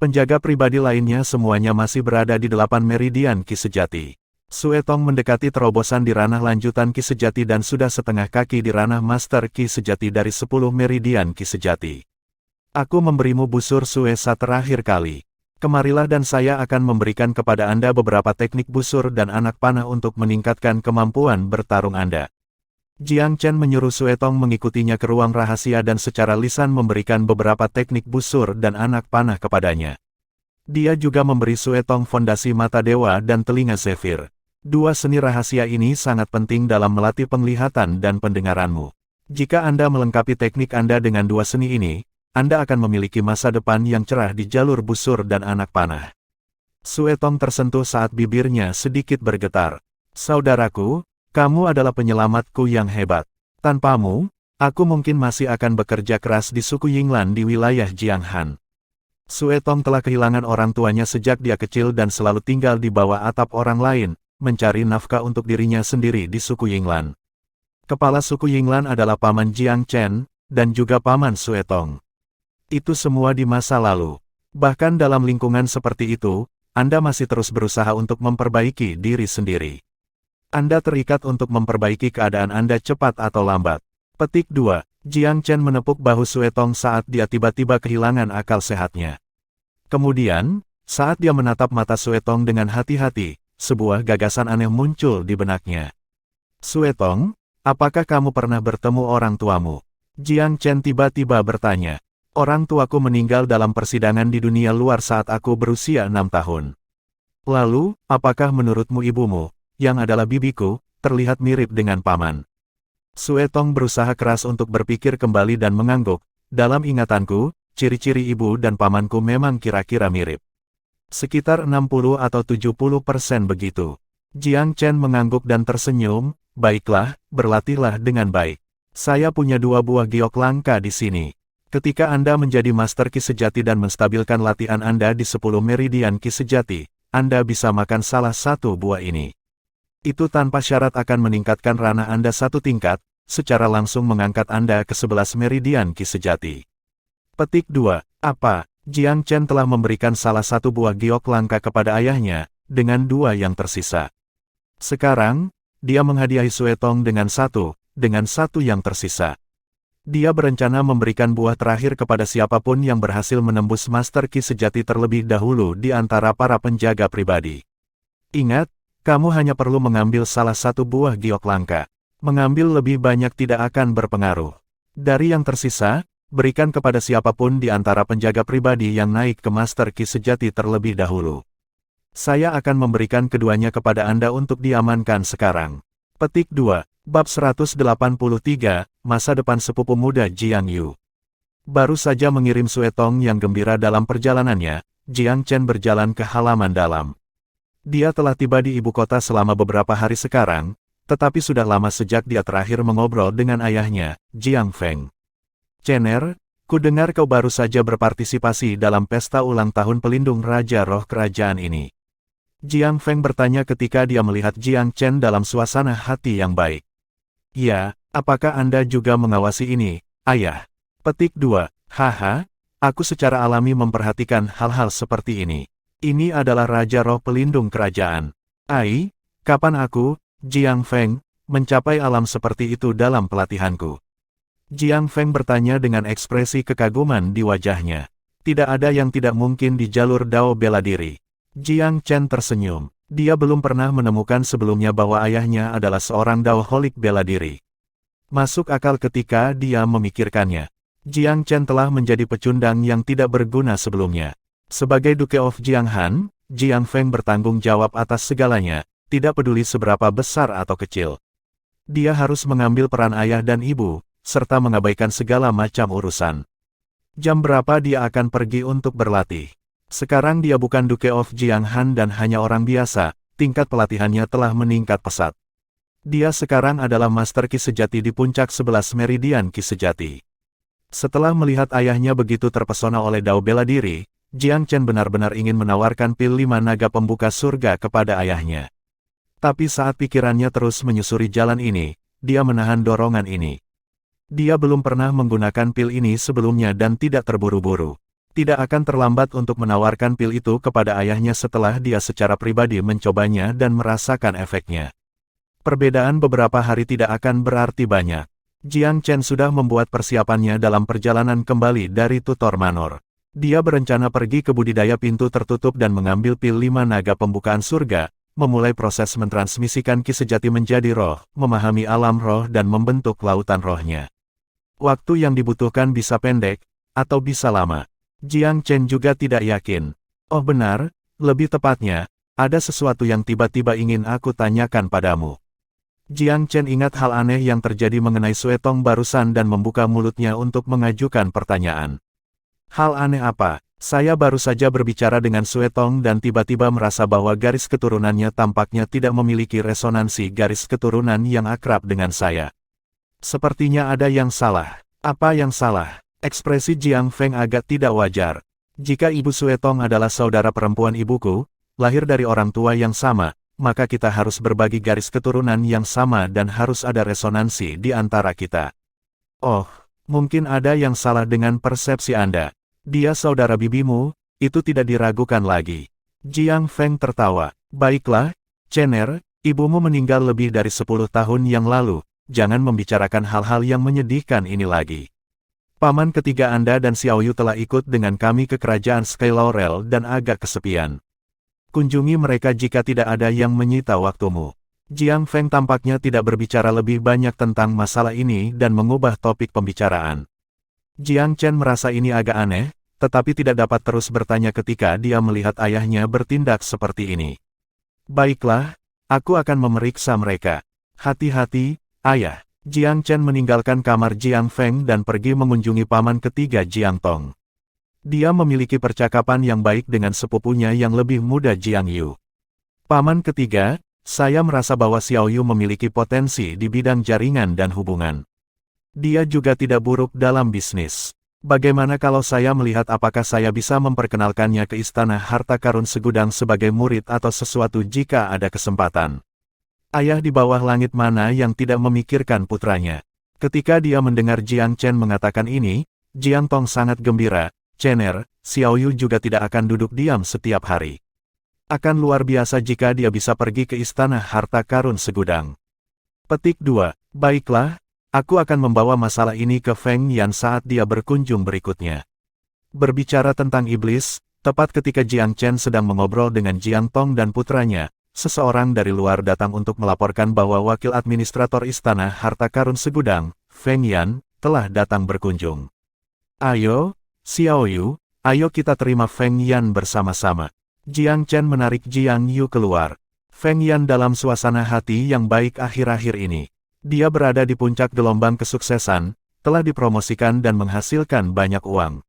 Penjaga pribadi lainnya semuanya masih berada di 8 Meridian Ki Sejati. Sue Tong mendekati terobosan di ranah lanjutan Ki Sejati dan sudah setengah kaki di ranah Master Ki Sejati dari 10 Meridian Ki Sejati. Aku memberimu busur Suesa terakhir kali. Kemarilah dan saya akan memberikan kepada Anda beberapa teknik busur dan anak panah untuk meningkatkan kemampuan bertarung Anda. Jiang Chen menyuruh Sue Tong mengikutinya ke ruang rahasia dan secara lisan memberikan beberapa teknik busur dan anak panah kepadanya. Dia juga memberi Sue Tong fondasi mata dewa dan telinga zefir. Dua seni rahasia ini sangat penting dalam melatih penglihatan dan pendengaranmu. Jika Anda melengkapi teknik Anda dengan dua seni ini, Anda akan memiliki masa depan yang cerah di jalur busur dan anak panah. Sue Tong tersentuh saat bibirnya sedikit bergetar. Saudaraku, kamu adalah penyelamatku yang hebat. Tanpamu, aku mungkin masih akan bekerja keras di suku Yinglan di wilayah Jianghan. Sue Tong telah kehilangan orang tuanya sejak dia kecil dan selalu tinggal di bawah atap orang lain, mencari nafkah untuk dirinya sendiri di suku Yinglan. Kepala suku Yinglan adalah paman Jiang Chen, dan juga paman Sue Tong. Itu semua di masa lalu. Bahkan dalam lingkungan seperti itu, Anda masih terus berusaha untuk memperbaiki diri sendiri. Anda terikat untuk memperbaiki keadaan Anda cepat atau lambat. Petik 2. Jiang Chen menepuk bahu Sue Tong saat dia tiba-tiba kehilangan akal sehatnya. Kemudian, saat dia menatap mata Sue Tong dengan hati-hati, sebuah gagasan aneh muncul di benaknya. Sue Tong, apakah kamu pernah bertemu orang tuamu? Jiang Chen tiba-tiba bertanya. Orang tuaku meninggal dalam persidangan di dunia luar saat aku berusia 6 tahun. Lalu, apakah menurutmu ibumu, yang adalah bibiku, terlihat mirip dengan paman? Sue Tong berusaha keras untuk berpikir kembali dan mengangguk. Dalam ingatanku, ciri-ciri ibu dan pamanku memang kira-kira mirip. Sekitar 60 atau 70% begitu. Jiang Chen mengangguk dan tersenyum, baiklah, berlatihlah dengan baik. Saya punya 2 buah giok langka di sini. Ketika Anda menjadi Master Ki Sejati dan menstabilkan latihan Anda di 10 meridian Ki Sejati, Anda bisa makan salah satu buah ini. Itu tanpa syarat akan meningkatkan ranah Anda 1 tingkat, secara langsung mengangkat Anda ke 11 meridian Ki Sejati. Petik 2. Apa? Jiang Chen telah memberikan salah satu buah giok langka kepada ayahnya, dengan 2 yang tersisa. Sekarang, dia menghadiahi Sue Tong dengan 1 yang tersisa. Dia berencana memberikan buah terakhir kepada siapapun yang berhasil menembus Master Ki Sejati terlebih dahulu di antara para penjaga pribadi. Ingat, kamu hanya perlu mengambil salah satu buah giok langka. Mengambil lebih banyak tidak akan berpengaruh. Dari yang tersisa, berikan kepada siapapun di antara penjaga pribadi yang naik ke Master Ki Sejati terlebih dahulu. Saya akan memberikan keduanya kepada Anda untuk diamankan sekarang. Petik 2. Bab 183, Masa Depan Sepupu Muda Jiang Yu. Baru saja mengirim Sue Tong yang gembira dalam perjalanannya, Jiang Chen berjalan ke halaman dalam. Dia telah tiba di ibu kota selama beberapa hari sekarang, tetapi sudah lama sejak dia terakhir mengobrol dengan ayahnya, Jiang Feng. Cener, ku dengar kau baru saja berpartisipasi dalam pesta ulang tahun pelindung Raja Roh Kerajaan ini. Jiang Feng bertanya ketika dia melihat Jiang Chen dalam suasana hati yang baik. Ya, apakah Anda juga mengawasi ini, ayah? Petik 2. Haha, aku secara alami memperhatikan hal-hal seperti ini. Ini adalah Raja Roh Pelindung Kerajaan. Ai, kapan aku, Jiang Feng, mencapai alam seperti itu dalam pelatihanku? Jiang Feng bertanya dengan ekspresi kekaguman di wajahnya. Tidak ada yang tidak mungkin di jalur Dao bela diri. Jiang Chen tersenyum. Dia belum pernah menemukan sebelumnya bahwa ayahnya adalah seorang Daoholik bela diri. Masuk akal ketika dia memikirkannya. Jiang Chen telah menjadi pecundang yang tidak berguna sebelumnya. Sebagai Duke of Jianghan, Jiang Feng bertanggung jawab atas segalanya, tidak peduli seberapa besar atau kecil. Dia harus mengambil peran ayah dan ibu, serta mengabaikan segala macam urusan. Jam berapa dia akan pergi untuk berlatih? Sekarang dia bukan Duke of Jianghan dan hanya orang biasa, tingkat pelatihannya telah meningkat pesat. Dia sekarang adalah Master Ki Sejati di puncak 11 meridian Ki Sejati. Setelah melihat ayahnya begitu terpesona oleh Dao bela diri, Jiang Chen benar-benar ingin menawarkan pil 5 naga pembuka surga kepada ayahnya. Tapi saat pikirannya terus menyusuri jalan ini, dia menahan dorongan ini. Dia belum pernah menggunakan pil ini sebelumnya dan tidak terburu-buru. Tidak akan terlambat untuk menawarkan pil itu kepada ayahnya setelah dia secara pribadi mencobanya dan merasakan efeknya. Perbedaan beberapa hari tidak akan berarti banyak. Jiang Chen sudah membuat persiapannya dalam perjalanan kembali dari tutor manor. Dia berencana pergi ke budidaya pintu tertutup dan mengambil pil 5 naga pembukaan surga, memulai proses mentransmisikan Ki Sejati menjadi roh, memahami alam roh dan membentuk lautan rohnya. Waktu yang dibutuhkan bisa pendek, atau bisa lama. Jiang Chen juga tidak yakin. Oh benar, lebih tepatnya, ada sesuatu yang tiba-tiba ingin aku tanyakan padamu. Jiang Chen ingat hal aneh yang terjadi mengenai Sue Tong barusan dan membuka mulutnya untuk mengajukan pertanyaan. Hal aneh apa? Saya baru saja berbicara dengan Sue Tong dan tiba-tiba merasa bahwa garis keturunannya tampaknya tidak memiliki resonansi garis keturunan yang akrab dengan saya. Sepertinya ada yang salah. Apa yang salah? Ekspresi Jiang Feng agak tidak wajar. Jika Ibu Sue Tong adalah saudara perempuan ibuku, lahir dari orang tua yang sama, maka kita harus berbagi garis keturunan yang sama dan harus ada resonansi di antara kita. Oh, mungkin ada yang salah dengan persepsi Anda. Dia saudara bibimu, itu tidak diragukan lagi. Jiang Feng tertawa. Baiklah, Cener, ibumu meninggal lebih dari 10 tahun yang lalu, jangan membicarakan hal-hal yang menyedihkan ini lagi. Paman ketiga Anda dan Xiao Yu telah ikut dengan kami ke kerajaan Sky Laurel dan agak kesepian. Kunjungi mereka jika tidak ada yang menyita waktumu. Jiang Feng tampaknya tidak berbicara lebih banyak tentang masalah ini dan mengubah topik pembicaraan. Jiang Chen merasa ini agak aneh, tetapi tidak dapat terus bertanya ketika dia melihat ayahnya bertindak seperti ini. Baiklah, aku akan memeriksa mereka. Hati-hati, ayah. Jiang Chen meninggalkan kamar Jiang Feng dan pergi mengunjungi paman ketiga Jiang Tong. Dia memiliki percakapan yang baik dengan sepupunya yang lebih muda Jiang Yu. Paman ketiga, saya merasa bahwa Xiao Yu memiliki potensi di bidang jaringan dan hubungan. Dia juga tidak buruk dalam bisnis. Bagaimana kalau saya melihat apakah saya bisa memperkenalkannya ke Istana Harta Karun Segudang sebagai murid atau sesuatu jika ada kesempatan? Ayah di bawah langit mana yang tidak memikirkan putranya? Ketika dia mendengar Jiang Chen mengatakan ini, Jiang Tong sangat gembira. Cener, Xiao Yu juga tidak akan duduk diam setiap hari. Akan luar biasa jika dia bisa pergi ke Istana Harta Karun Segudang. Petik 2. Baiklah, aku akan membawa masalah ini ke Feng Yan saat dia berkunjung berikutnya. Berbicara tentang iblis, tepat ketika Jiang Chen sedang mengobrol dengan Jiang Tong dan putranya, seseorang dari luar datang untuk melaporkan bahwa wakil administrator Istana Harta Karun Segudang, Feng Yan, telah datang berkunjung. Ayo, Xiao Yu, ayo kita terima Feng Yan bersama-sama. Jiang Chen menarik Jiang Yu keluar. Feng Yan dalam suasana hati yang baik akhir-akhir ini. Dia berada di puncak gelombang kesuksesan, telah dipromosikan dan menghasilkan banyak uang.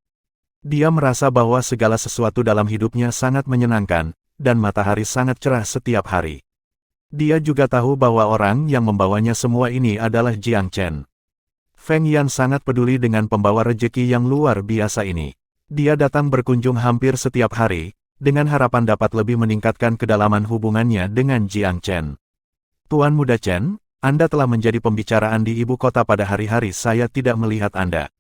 Dia merasa bahwa segala sesuatu dalam hidupnya sangat menyenangkan, dan matahari sangat cerah setiap hari. Dia juga tahu bahwa orang yang membawanya semua ini adalah Jiang Chen. Feng Yan sangat peduli dengan pembawa rejeki yang luar biasa ini. Dia datang berkunjung hampir setiap hari, dengan harapan dapat lebih meningkatkan kedalaman hubungannya dengan Jiang Chen. Tuan Muda Chen, Anda telah menjadi pembicaraan di ibu kota pada hari-hari saya tidak melihat Anda.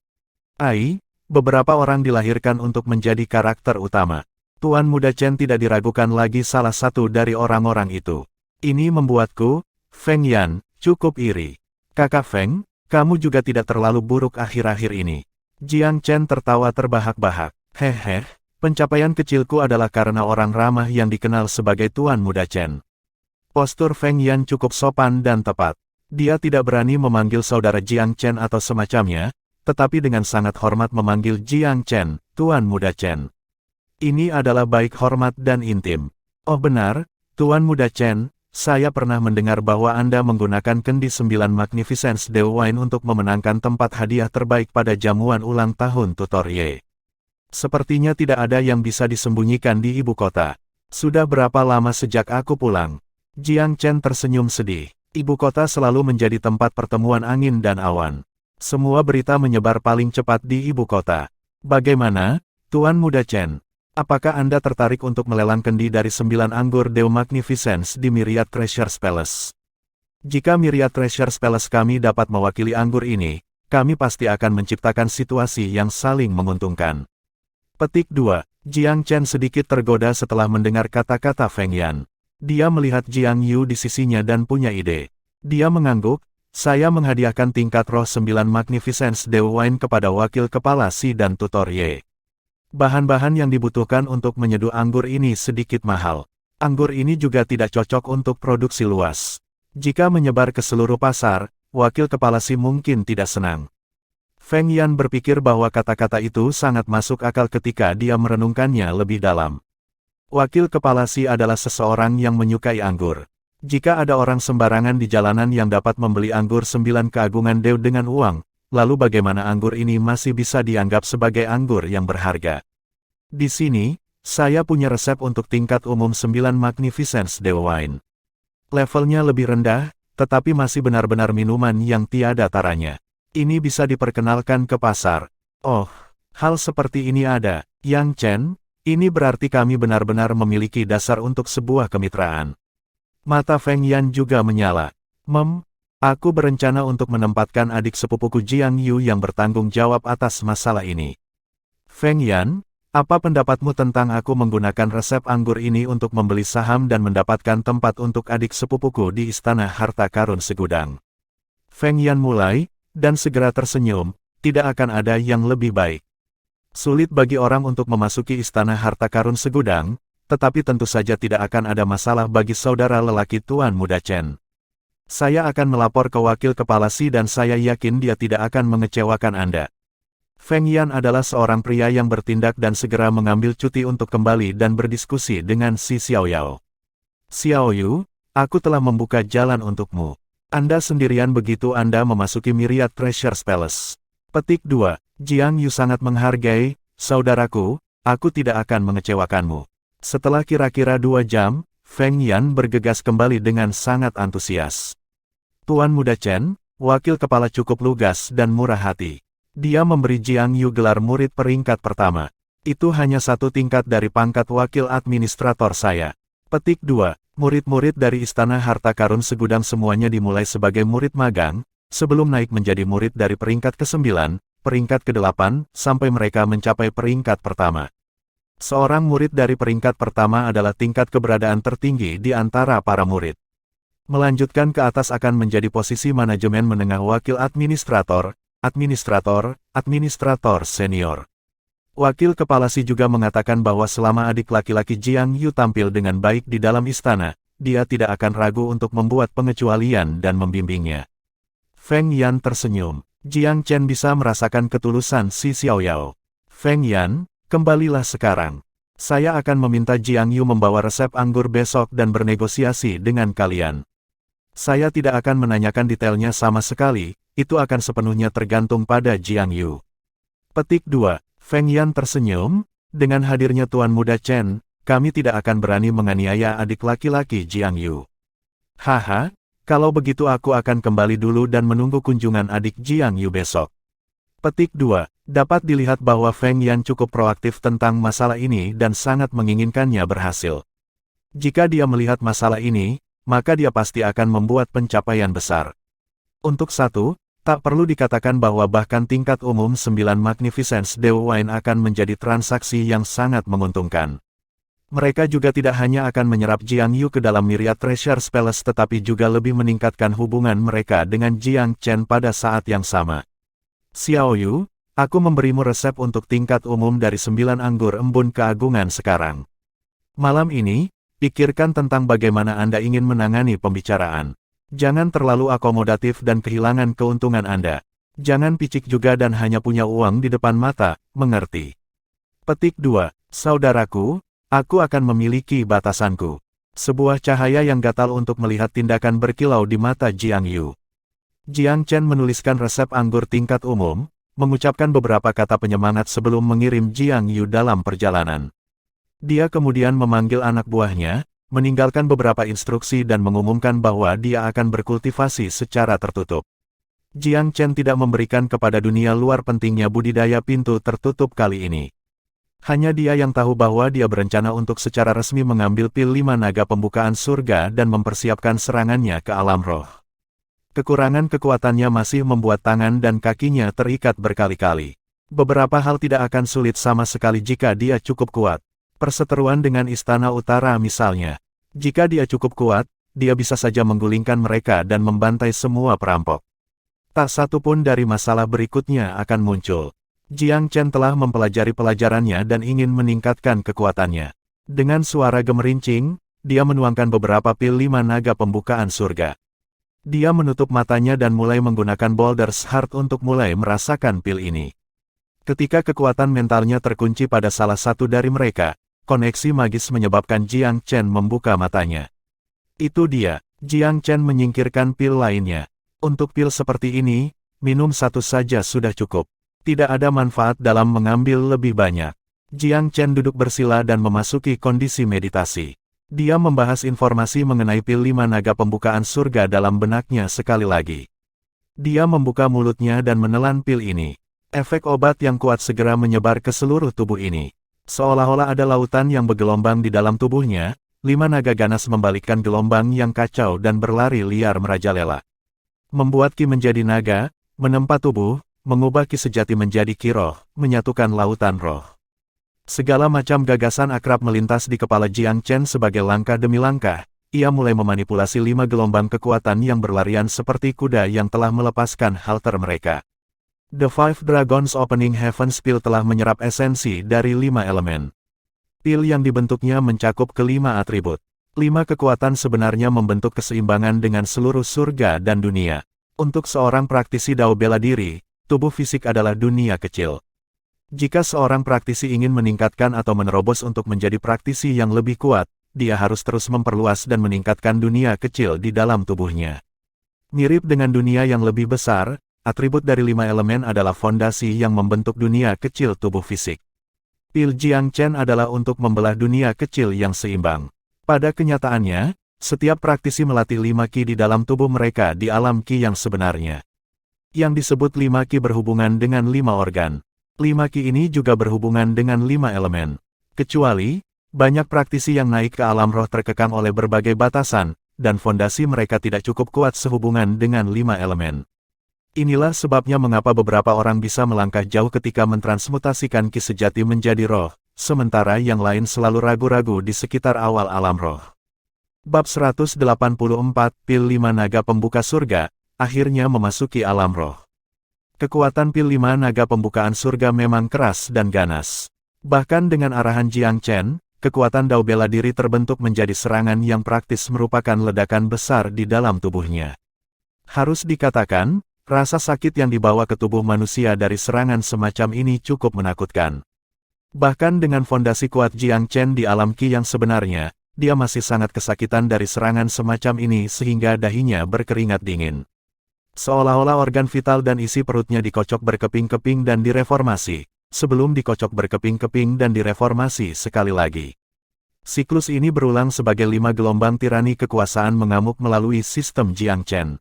Beberapa orang dilahirkan untuk menjadi karakter utama. Tuan Muda Chen tidak diragukan lagi salah satu dari orang-orang itu. Ini membuatku, Feng Yan, cukup iri. Kakak Feng, kamu juga tidak terlalu buruk akhir-akhir ini. Jiang Chen tertawa terbahak-bahak. Hehe, pencapaian kecilku adalah karena orang ramah yang dikenal sebagai Tuan Muda Chen. Postur Feng Yan cukup sopan dan tepat. Dia tidak berani memanggil saudara Jiang Chen atau semacamnya, tetapi dengan sangat hormat memanggil Jiang Chen, Tuan Muda Chen. Ini adalah baik hormat dan intim. Oh benar, Tuan Muda Chen, saya pernah mendengar bahwa Anda menggunakan kendi 9 Magnificence Dewine untuk memenangkan tempat hadiah terbaik pada jamuan ulang tahun Tutor Ye. Sepertinya tidak ada yang bisa disembunyikan di ibu kota. Sudah berapa lama sejak aku pulang? Jiang Chen tersenyum sedih. Ibu kota selalu menjadi tempat pertemuan angin dan awan. Semua berita menyebar paling cepat di ibu kota. Bagaimana, Tuan Muda Chen? Apakah Anda tertarik untuk melelang kendi dari 9 anggur Dew Magnificence di Myriad Treasures Palace? Jika Myriad Treasures Palace kami dapat mewakili anggur ini, kami pasti akan menciptakan situasi yang saling menguntungkan. Petik 2. Jiang Chen sedikit tergoda setelah mendengar kata-kata Feng Yan. Dia melihat Jiang Yu di sisinya dan punya ide. Dia mengangguk, saya menghadiahkan tingkat roh 9 Magnificence Dew Wine kepada wakil kepala Si dan Tutor Ye. Bahan-bahan yang dibutuhkan untuk menyeduh anggur ini sedikit mahal. Anggur ini juga tidak cocok untuk produksi luas. Jika menyebar ke seluruh pasar, wakil kepala Si mungkin tidak senang. Feng Yan berpikir bahwa kata-kata itu sangat masuk akal ketika dia merenungkannya lebih dalam. Wakil kepala Si adalah seseorang yang menyukai anggur. Jika ada orang sembarangan di jalanan yang dapat membeli anggur 9 keagungan Dew dengan uang, lalu bagaimana anggur ini masih bisa dianggap sebagai anggur yang berharga? Di sini, saya punya resep untuk tingkat umum 9 Magnificence Dew Wine. Levelnya lebih rendah, tetapi masih benar-benar minuman yang tiada taranya. Ini bisa diperkenalkan ke pasar. Oh, hal seperti ini ada, Yang Chen, ini berarti kami benar-benar memiliki dasar untuk sebuah kemitraan. Mata Feng Yan juga menyala. Aku berencana untuk menempatkan adik sepupuku Jiang Yu yang bertanggung jawab atas masalah ini. Feng Yan, apa pendapatmu tentang aku menggunakan resep anggur ini untuk membeli saham dan mendapatkan tempat untuk adik sepupuku di Istana Harta Karun Segudang? Feng Yan mulai, dan segera tersenyum, tidak akan ada yang lebih baik. Sulit bagi orang untuk memasuki Istana Harta Karun Segudang, tetapi tentu saja tidak akan ada masalah bagi saudara lelaki Tuan Muda Chen. Saya akan melapor ke wakil kepala Si dan saya yakin dia tidak akan mengecewakan Anda. Feng Yan adalah seorang pria yang bertindak dan segera mengambil cuti untuk kembali dan berdiskusi dengan Si Xiaoyao. Xiao Yu, aku telah membuka jalan untukmu. Anda sendirian begitu Anda memasuki Myriad Treasures Palace. Petik 2. Jiang Yu sangat menghargai, saudaraku, aku tidak akan mengecewakanmu. Setelah kira-kira 2 jam, Feng Yan bergegas kembali dengan sangat antusias. Tuan Muda Chen, wakil kepala cukup lugas dan murah hati. Dia memberi Jiang Yu gelar murid peringkat pertama. Itu hanya 1 tingkat dari pangkat wakil administrator saya. Petik 2. Murid-murid dari Istana Harta Karun segudang semuanya dimulai sebagai murid magang, sebelum naik menjadi murid dari peringkat ke-9, peringkat ke-8, sampai mereka mencapai peringkat pertama. Seorang murid dari peringkat pertama adalah tingkat keberadaan tertinggi di antara para murid. Melanjutkan ke atas akan menjadi posisi manajemen menengah wakil administrator, administrator senior. Wakil kepala Si juga mengatakan bahwa selama adik laki-laki Jiang Yu tampil dengan baik di dalam istana, dia tidak akan ragu untuk membuat pengecualian dan membimbingnya. Feng Yan tersenyum. Jiang Chen bisa merasakan ketulusan Si Xiaoyao. Feng Yan, kembalilah sekarang. Saya akan meminta Jiang Yu membawa resep anggur besok dan bernegosiasi dengan kalian. Saya tidak akan menanyakan detailnya sama sekali, itu akan sepenuhnya tergantung pada Jiang Yu. Petik 2. Feng Yan tersenyum, dengan hadirnya Tuan Muda Chen, kami tidak akan berani menganiaya adik laki-laki Jiang Yu. Haha, kalau begitu aku akan kembali dulu dan menunggu kunjungan adik Jiang Yu besok. Petik 2. Dapat dilihat bahwa Feng Yan cukup proaktif tentang masalah ini dan sangat menginginkannya berhasil. Jika dia melihat masalah ini, maka dia pasti akan membuat pencapaian besar. Untuk 1, tak perlu dikatakan bahwa bahkan tingkat umum 9 Magnificence Dew Wine akan menjadi transaksi yang sangat menguntungkan. Mereka juga tidak hanya akan menyerap Jiang Yu ke dalam Myriad Treasures Palace tetapi juga lebih meningkatkan hubungan mereka dengan Jiang Chen pada saat yang sama. Xiao Yu, aku memberimu resep untuk tingkat umum dari 9 anggur embun keagungan sekarang. Malam ini, pikirkan tentang bagaimana Anda ingin menangani pembicaraan. Jangan terlalu akomodatif dan kehilangan keuntungan Anda. Jangan picik juga dan hanya punya uang di depan mata, mengerti? Petik 2. Saudaraku, aku akan memiliki batasanku. Sebuah cahaya yang gatal untuk melihat tindakan berkilau di mata Jiang Yu. Jiang Chen menuliskan resep anggur tingkat umum, mengucapkan beberapa kata penyemangat sebelum mengirim Jiang Yu dalam perjalanan. Dia kemudian memanggil anak buahnya, meninggalkan beberapa instruksi dan mengumumkan bahwa dia akan berkultivasi secara tertutup. Jiang Chen tidak memberikan kepada dunia luar pentingnya budidaya pintu tertutup kali ini. Hanya dia yang tahu bahwa dia berencana untuk secara resmi mengambil pil 5 naga pembukaan surga dan mempersiapkan serangannya ke alam roh. Kekurangan kekuatannya masih membuat tangan dan kakinya terikat berkali-kali. Beberapa hal tidak akan sulit sama sekali jika dia cukup kuat. Perseteruan dengan Istana Utara misalnya. Jika dia cukup kuat, dia bisa saja menggulingkan mereka dan membantai semua perampok. Tak satu pun dari masalah berikutnya akan muncul. Jiang Chen telah mempelajari pelajarannya dan ingin meningkatkan kekuatannya. Dengan suara gemerincing, dia menuangkan beberapa pil 5 naga pembukaan surga. Dia menutup matanya dan mulai menggunakan Boulder's Heart untuk mulai merasakan pil ini. Ketika kekuatan mentalnya terkunci pada salah satu dari mereka, koneksi magis menyebabkan Jiang Chen membuka matanya. Itu dia, Jiang Chen menyingkirkan pil lainnya. Untuk pil seperti ini, minum satu saja sudah cukup. Tidak ada manfaat dalam mengambil lebih banyak. Jiang Chen duduk bersila dan memasuki kondisi meditasi. Dia membahas informasi mengenai pil 5 naga pembukaan surga dalam benaknya sekali lagi. Dia membuka mulutnya dan menelan pil ini. Efek obat yang kuat segera menyebar ke seluruh tubuh ini. Seolah-olah ada lautan yang bergelombang di dalam tubuhnya, 5 naga ganas membalikkan gelombang yang kacau dan berlari liar merajalela. Membuat Ki menjadi naga, menempa tubuh, mengubah Ki sejati menjadi Ki roh, menyatukan lautan roh. Segala macam gagasan akrab melintas di kepala Jiang Chen sebagai langkah demi langkah. Ia mulai memanipulasi 5 gelombang kekuatan yang berlarian seperti kuda yang telah melepaskan halter mereka. The Five Dragons Opening Heaven's Pil telah menyerap esensi dari 5 elemen. Pil yang dibentuknya mencakup ke-5 atribut. 5 kekuatan sebenarnya membentuk keseimbangan dengan seluruh surga dan dunia. Untuk seorang praktisi Dao bela diri, tubuh fisik adalah dunia kecil. Jika seorang praktisi ingin meningkatkan atau menerobos untuk menjadi praktisi yang lebih kuat, dia harus terus memperluas dan meningkatkan dunia kecil di dalam tubuhnya. Mirip dengan dunia yang lebih besar, atribut dari 5 elemen adalah fondasi yang membentuk dunia kecil tubuh fisik. Pil Jiang Chen adalah untuk membelah dunia kecil yang seimbang. Pada kenyataannya, setiap praktisi melatih 5 Qi di dalam tubuh mereka di alam Qi yang sebenarnya. Yang disebut 5 Qi berhubungan dengan 5 organ. 5 Qi ini juga berhubungan dengan 5 elemen. Kecuali, banyak praktisi yang naik ke alam roh terkekang oleh berbagai batasan, dan fondasi mereka tidak cukup kuat sehubungan dengan 5 elemen. Inilah sebabnya mengapa beberapa orang bisa melangkah jauh ketika mentransmutasikan Qi sejati menjadi roh, sementara yang lain selalu ragu-ragu di sekitar awal alam roh. Bab 184, Pil 5 Naga Pembuka Surga, akhirnya memasuki alam roh. Kekuatan Pil 5 Naga Pembukaan Surga memang keras dan ganas. Bahkan dengan arahan Jiang Chen, kekuatan dao bela diri terbentuk menjadi serangan yang praktis merupakan ledakan besar di dalam tubuhnya. Harus dikatakan, rasa sakit yang dibawa ke tubuh manusia dari serangan semacam ini cukup menakutkan. Bahkan dengan fondasi kuat Jiang Chen di alam Qi yang sebenarnya, dia masih sangat kesakitan dari serangan semacam ini sehingga dahinya berkeringat dingin. Seolah-olah organ vital dan isi perutnya dikocok berkeping-keping dan direformasi, sebelum dikocok berkeping-keping dan direformasi sekali lagi. Siklus ini berulang sebagai 5 gelombang tirani kekuasaan mengamuk melalui sistem Jiang Chen.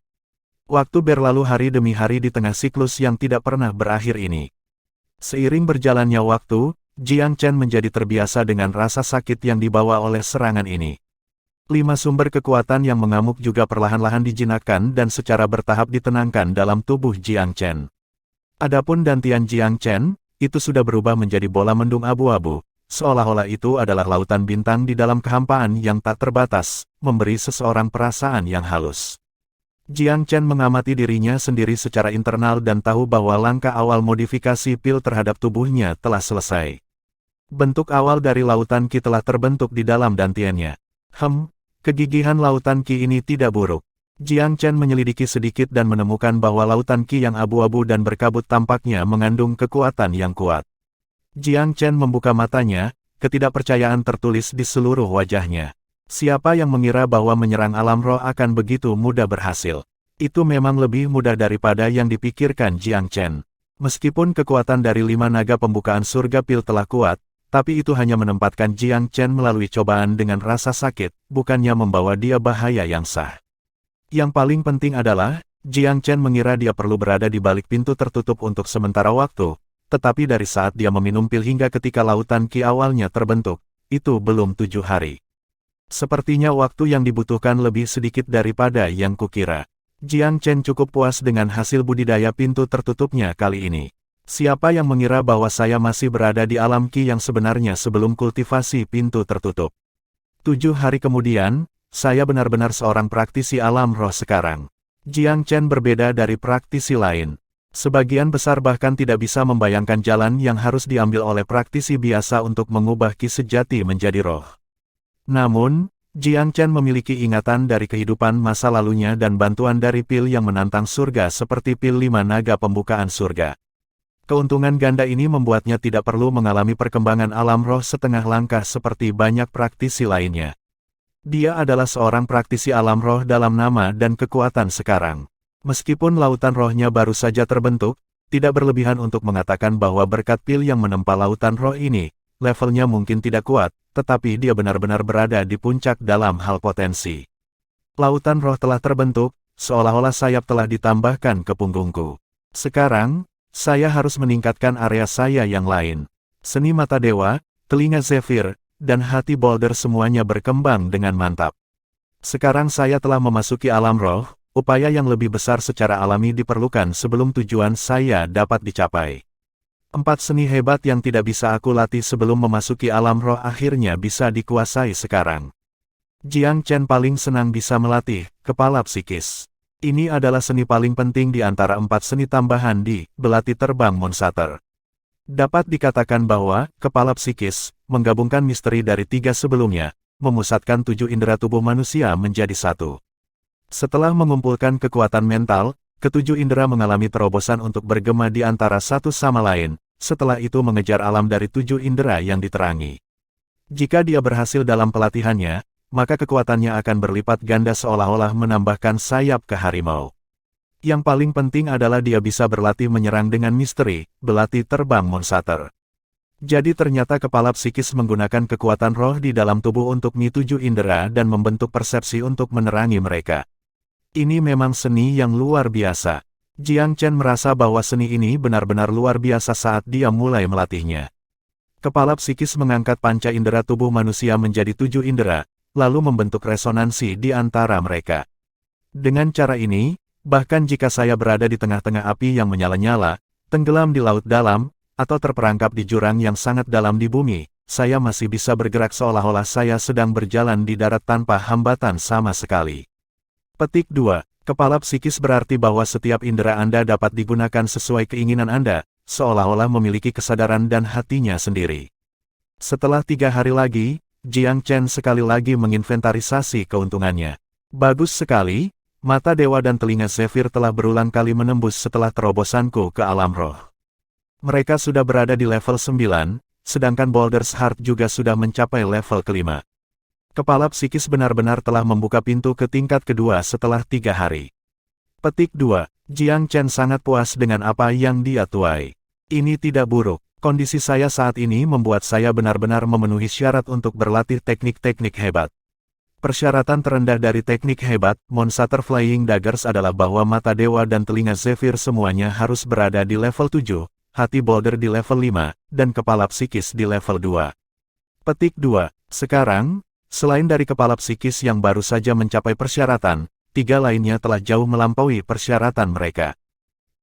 Waktu berlalu hari demi hari di tengah siklus yang tidak pernah berakhir ini. Seiring berjalannya waktu, Jiang Chen menjadi terbiasa dengan rasa sakit yang dibawa oleh serangan ini. 5 sumber kekuatan yang mengamuk juga perlahan-lahan dijinakkan dan secara bertahap ditenangkan dalam tubuh Jiang Chen. Adapun dantian Jiang Chen, itu sudah berubah menjadi bola mendung abu-abu, seolah-olah itu adalah lautan bintang di dalam kehampaan yang tak terbatas, memberi seseorang perasaan yang halus. Jiang Chen mengamati dirinya sendiri secara internal dan tahu bahwa langkah awal modifikasi pil terhadap tubuhnya telah selesai. Bentuk awal dari lautan Qi telah terbentuk di dalam dantiannya. Kegigihan lautan Qi ini tidak buruk. Jiang Chen menyelidiki sedikit dan menemukan bahwa lautan Qi yang abu-abu dan berkabut tampaknya mengandung kekuatan yang kuat. Jiang Chen membuka matanya, ketidakpercayaan tertulis di seluruh wajahnya. Siapa yang mengira bahwa menyerang alam roh akan begitu mudah berhasil? Itu memang lebih mudah daripada yang dipikirkan Jiang Chen. Meskipun kekuatan dari 5 naga pembukaan surga pil telah kuat, tapi itu hanya menempatkan Jiang Chen melalui cobaan dengan rasa sakit, bukannya membawa dia bahaya yang sah. Yang paling penting adalah, Jiang Chen mengira dia perlu berada di balik pintu tertutup untuk sementara waktu, tetapi dari saat dia meminum pil hingga ketika lautan Qi awalnya terbentuk, itu belum 7 hari. Sepertinya waktu yang dibutuhkan lebih sedikit daripada yang kukira. Jiang Chen cukup puas dengan hasil budidaya pintu tertutupnya kali ini. Siapa yang mengira bahwa saya masih berada di alam Qi yang sebenarnya sebelum kultivasi pintu tertutup? 7 hari kemudian, saya benar-benar seorang praktisi alam roh sekarang. Jiang Chen berbeda dari praktisi lain. Sebagian besar bahkan tidak bisa membayangkan jalan yang harus diambil oleh praktisi biasa untuk mengubah Qi sejati menjadi roh. Namun, Jiang Chen memiliki ingatan dari kehidupan masa lalunya dan bantuan dari pil yang menantang surga seperti pil 5 naga pembukaan surga. Keuntungan ganda ini membuatnya tidak perlu mengalami perkembangan alam roh setengah langkah seperti banyak praktisi lainnya. Dia adalah seorang praktisi alam roh dalam nama dan kekuatan sekarang. Meskipun lautan rohnya baru saja terbentuk, tidak berlebihan untuk mengatakan bahwa berkat pil yang menempa lautan roh ini, levelnya mungkin tidak kuat, tetapi dia benar-benar berada di puncak dalam hal potensi. Lautan roh telah terbentuk, seolah-olah sayap telah ditambahkan ke punggungku. Sekarang, saya harus meningkatkan area saya yang lain. Seni mata dewa, telinga Zephyr, dan hati boulder semuanya berkembang dengan mantap. Sekarang saya telah memasuki alam roh, upaya yang lebih besar secara alami diperlukan sebelum tujuan saya dapat dicapai. 4 seni hebat yang tidak bisa aku latih sebelum memasuki alam roh akhirnya bisa dikuasai sekarang. Jiang Chen paling senang bisa melatih kepala psikis. Ini adalah seni paling penting di antara 4 seni tambahan di belati terbang Monsater. Dapat dikatakan bahwa kepala psikis menggabungkan misteri dari 3 sebelumnya, memusatkan 7 indera tubuh manusia menjadi 1. Setelah mengumpulkan kekuatan mental, ketujuh indera mengalami terobosan untuk bergema di antara satu sama lain, setelah itu mengejar alam dari 7 indera yang diterangi. Jika dia berhasil dalam pelatihannya, maka kekuatannya akan berlipat ganda seolah-olah menambahkan sayap ke harimau. Yang paling penting adalah dia bisa berlatih menyerang dengan misteri, belati terbang Monsater. Jadi ternyata kepala psikis menggunakan kekuatan roh di dalam tubuh untuk mi-7 indera dan membentuk persepsi untuk menerangi mereka. Ini memang seni yang luar biasa. Jiang Chen merasa bahwa seni ini benar-benar luar biasa saat dia mulai melatihnya. Kepala psikis mengangkat panca indera tubuh manusia menjadi 7 indera, lalu membentuk resonansi di antara mereka. Dengan cara ini, bahkan jika saya berada di tengah-tengah api yang menyala-nyala, tenggelam di laut dalam, atau terperangkap di jurang yang sangat dalam di bumi, saya masih bisa bergerak seolah-olah saya sedang berjalan di darat tanpa hambatan sama sekali. Petik 2. Kepala psikis berarti bahwa setiap indera Anda dapat digunakan sesuai keinginan Anda, seolah-olah memiliki kesadaran dan hatinya sendiri. Setelah 3 hari lagi, Jiang Chen sekali lagi menginventarisasi keuntungannya. Bagus sekali, mata dewa dan telinga Zephyr telah berulang kali menembus setelah terobosanku ke alam roh. Mereka sudah berada di level 9, sedangkan Boulder's Heart juga sudah mencapai level kelima. Kepala psikis benar-benar telah membuka pintu ke tingkat kedua setelah 3 hari. Petik 2. Jiang Chen sangat puas dengan apa yang dia tuai. Ini tidak buruk. Kondisi saya saat ini membuat saya benar-benar memenuhi syarat untuk berlatih teknik-teknik hebat. Persyaratan terendah dari teknik hebat, Monster Flying Daggers adalah bahwa mata dewa dan telinga Zephyr semuanya harus berada di level 7, hati Boulder di level 5, dan kepala psikis di level 2. Petik 2. Sekarang, selain dari kepala psikis yang baru saja mencapai persyaratan, 3 lainnya telah jauh melampaui persyaratan mereka.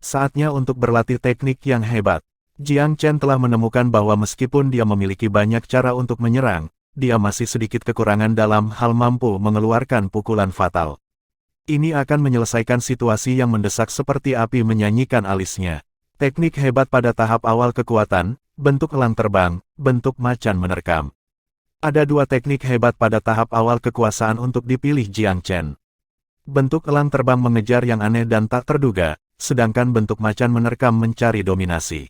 Saatnya untuk berlatih teknik yang hebat. Jiang Chen telah menemukan bahwa meskipun dia memiliki banyak cara untuk menyerang, dia masih sedikit kekurangan dalam hal mampu mengeluarkan pukulan fatal. Ini akan menyelesaikan situasi yang mendesak seperti api menyanyikan alisnya. Teknik hebat pada tahap awal kekuatan, bentuk elang terbang, bentuk macan menerkam. Ada 2 teknik hebat pada tahap awal kekuasaan untuk dipilih Jiang Chen. Bentuk elang terbang mengejar yang aneh dan tak terduga, sedangkan bentuk macan menerkam mencari dominasi.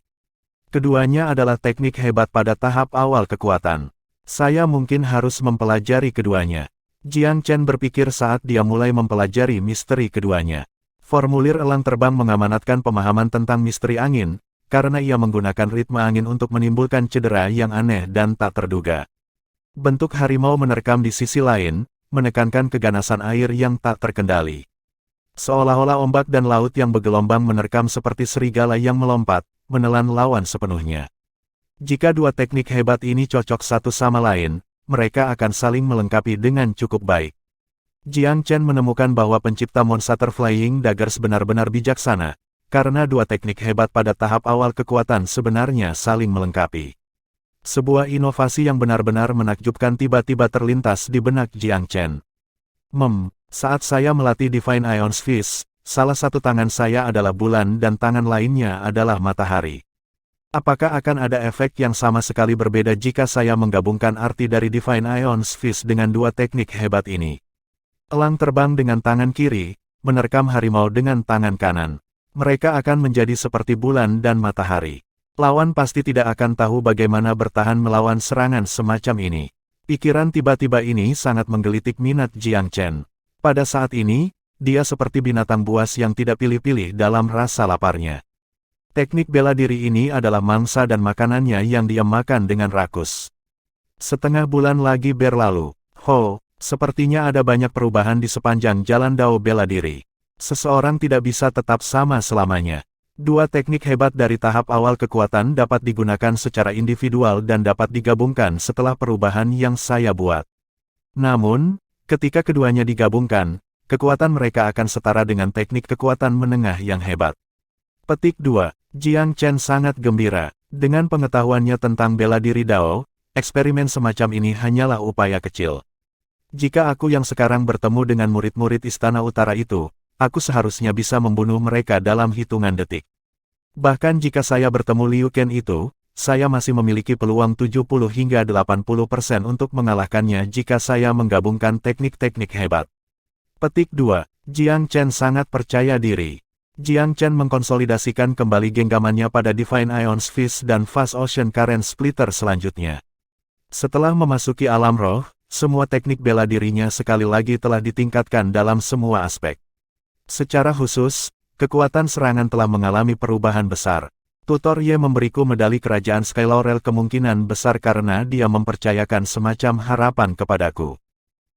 Keduanya adalah teknik hebat pada tahap awal kekuatan. Saya mungkin harus mempelajari keduanya. Jiang Chen berpikir saat dia mulai mempelajari misteri keduanya. Formulir elang terbang mengamanatkan pemahaman tentang misteri angin, karena ia menggunakan ritme angin untuk menimbulkan cedera yang aneh dan tak terduga. Bentuk harimau menerkam di sisi lain, menekankan keganasan air yang tak terkendali. Seolah-olah ombak dan laut yang bergelombang menerkam seperti serigala yang melompat, menelan lawan sepenuhnya. Jika 2 teknik hebat ini cocok satu sama lain, mereka akan saling melengkapi dengan cukup baik. Jiang Chen menemukan bahwa pencipta Monster Flying Daggers benar-benar bijaksana, karena 2 teknik hebat pada tahap awal kekuatan sebenarnya saling melengkapi. Sebuah inovasi yang benar-benar menakjubkan tiba-tiba terlintas di benak Jiang Chen. Saat saya melatih Divine Ion's Fist, salah satu tangan saya adalah bulan dan tangan lainnya adalah matahari. Apakah akan ada efek yang sama sekali berbeda jika saya menggabungkan arti dari Divine Ion's Fist dengan 2 teknik hebat ini? Elang terbang dengan tangan kiri, menerkam harimau dengan tangan kanan. Mereka akan menjadi seperti bulan dan matahari. Lawan pasti tidak akan tahu bagaimana bertahan melawan serangan semacam ini. Pikiran tiba-tiba ini sangat menggelitik minat Jiang Chen. Pada saat ini, dia seperti binatang buas yang tidak pilih-pilih dalam rasa laparnya. Teknik bela diri ini adalah mangsa dan makanannya yang dia makan dengan rakus. Setengah bulan lagi berlalu. Sepertinya ada banyak perubahan di sepanjang jalan Dao bela diri. Seseorang tidak bisa tetap sama selamanya. 2 teknik hebat dari tahap awal kekuatan dapat digunakan secara individual dan dapat digabungkan setelah perubahan yang saya buat. Namun, ketika keduanya digabungkan, kekuatan mereka akan setara dengan teknik kekuatan menengah yang hebat. Petik 2. Jiang Chen sangat gembira. Dengan pengetahuannya tentang bela diri Dao, eksperimen semacam ini hanyalah upaya kecil. Jika aku yang sekarang bertemu dengan murid-murid Istana Utara itu, aku seharusnya bisa membunuh mereka dalam hitungan detik. Bahkan jika saya bertemu Liu Ken itu, saya masih memiliki peluang 70 hingga 80% untuk mengalahkannya jika saya menggabungkan teknik-teknik hebat. Petik 2. Jiang Chen sangat percaya diri. Jiang Chen mengkonsolidasikan kembali genggamannya pada Divine Ion's Fist dan Fast Ocean Current Splitter selanjutnya. Setelah memasuki alam roh, semua teknik bela dirinya sekali lagi telah ditingkatkan dalam semua aspek. Secara khusus, kekuatan serangan telah mengalami perubahan besar. Tutor Ye memberiku medali kerajaan Skylaurel kemungkinan besar karena dia mempercayakan semacam harapan kepadaku.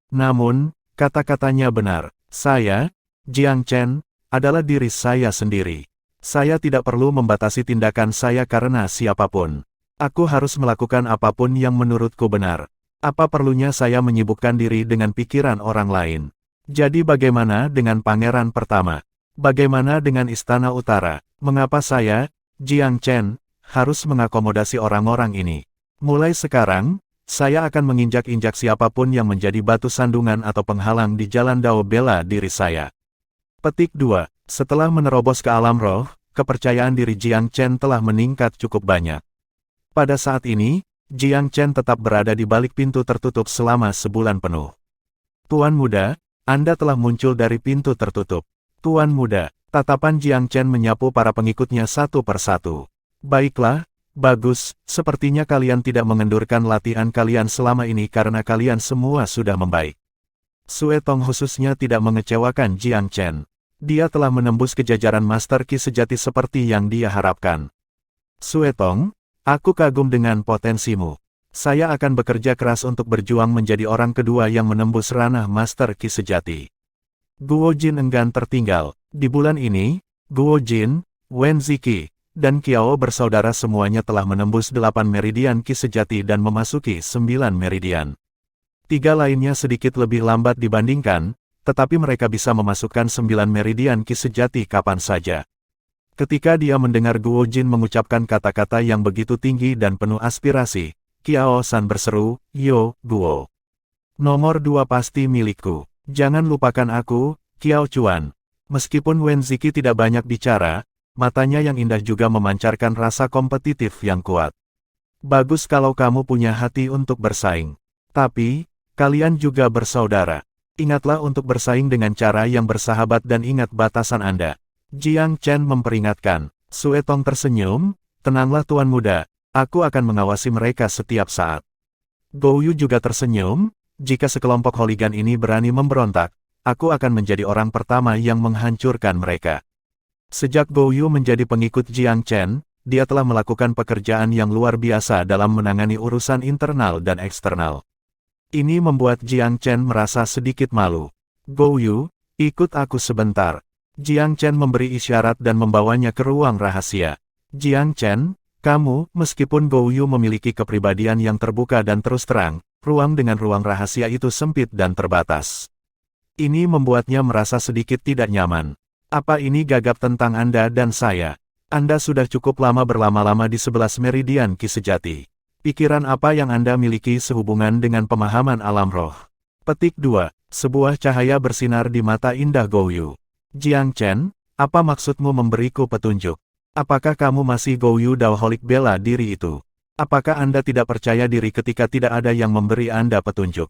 Namun, kata-katanya benar. Saya, Jiang Chen, adalah diri saya sendiri. Saya tidak perlu membatasi tindakan saya karena siapapun. Aku harus melakukan apapun yang menurutku benar. Apa perlunya saya menyibukkan diri dengan pikiran orang lain? Jadi bagaimana dengan pangeran pertama? Bagaimana dengan Istana Utara? Mengapa saya, Jiang Chen, harus mengakomodasi orang-orang ini? Mulai sekarang, saya akan menginjak-injak siapapun yang menjadi batu sandungan atau penghalang di jalan Dao bela diri saya. Petik 2. Setelah menerobos ke alam roh, kepercayaan diri Jiang Chen telah meningkat cukup banyak. Pada saat ini, Jiang Chen tetap berada di balik pintu tertutup selama sebulan penuh. Tuan muda, Anda telah muncul dari pintu tertutup. Tuan muda, tatapan Jiang Chen menyapu para pengikutnya satu persatu. Baiklah, bagus, sepertinya kalian tidak mengendurkan latihan kalian selama ini karena kalian semua sudah membaik. Sue Tong khususnya tidak mengecewakan Jiang Chen. Dia telah menembus kejajaran Master Ki sejati seperti yang dia harapkan. Sue Tong, aku kagum dengan potensimu. Saya akan bekerja keras untuk berjuang menjadi orang kedua yang menembus ranah Master Ki sejati. Guo Jin enggan tertinggal. Di bulan ini, Guo Jin, Wen Ziki, dan Qiao bersaudara semuanya telah menembus 8 meridian Ki sejati dan memasuki 9 meridian. 3 lainnya sedikit lebih lambat dibandingkan, tetapi mereka bisa memasukkan 9 meridian Ki sejati kapan saja. Ketika dia mendengar Guo Jin mengucapkan kata-kata yang begitu tinggi dan penuh aspirasi, Qiao San berseru, "Yo, Guo. Nomor 2 pasti milikku. Jangan lupakan aku, Qiao Chuan." Meskipun Wen Ziki tidak banyak bicara, matanya yang indah juga memancarkan rasa kompetitif yang kuat. Bagus kalau kamu punya hati untuk bersaing. Tapi, kalian juga bersaudara. Ingatlah untuk bersaing dengan cara yang bersahabat dan ingat batasan Anda. Jiang Chen memperingatkan. Sue Tong tersenyum, tenanglah tuan muda, aku akan mengawasi mereka setiap saat. Gou Yu juga tersenyum, jika sekelompok holigan ini berani memberontak, aku akan menjadi orang pertama yang menghancurkan mereka. Sejak Gou Yu menjadi pengikut Jiang Chen, dia telah melakukan pekerjaan yang luar biasa dalam menangani urusan internal dan eksternal. Ini membuat Jiang Chen merasa sedikit malu. Gou Yu, ikut aku sebentar. Jiang Chen memberi isyarat dan membawanya ke ruang rahasia. Jiang Chen, kamu, meskipun Gou Yu memiliki kepribadian yang terbuka dan terus terang, ruang dengan ruang rahasia itu sempit dan terbatas. Ini membuatnya merasa sedikit tidak nyaman. Apa ini gagap tentang Anda dan saya? Anda sudah cukup lama berlama-lama di 11 meridian Ki sejati. Pikiran apa yang Anda miliki sehubungan dengan pemahaman alam roh? Petik 2. Sebuah cahaya bersinar di mata indah Gou Yu. Jiang Chen, apa maksudmu memberiku petunjuk? Apakah kamu masih Gou Yu Daoholik bela diri itu? Apakah Anda tidak percaya diri ketika tidak ada yang memberi Anda petunjuk?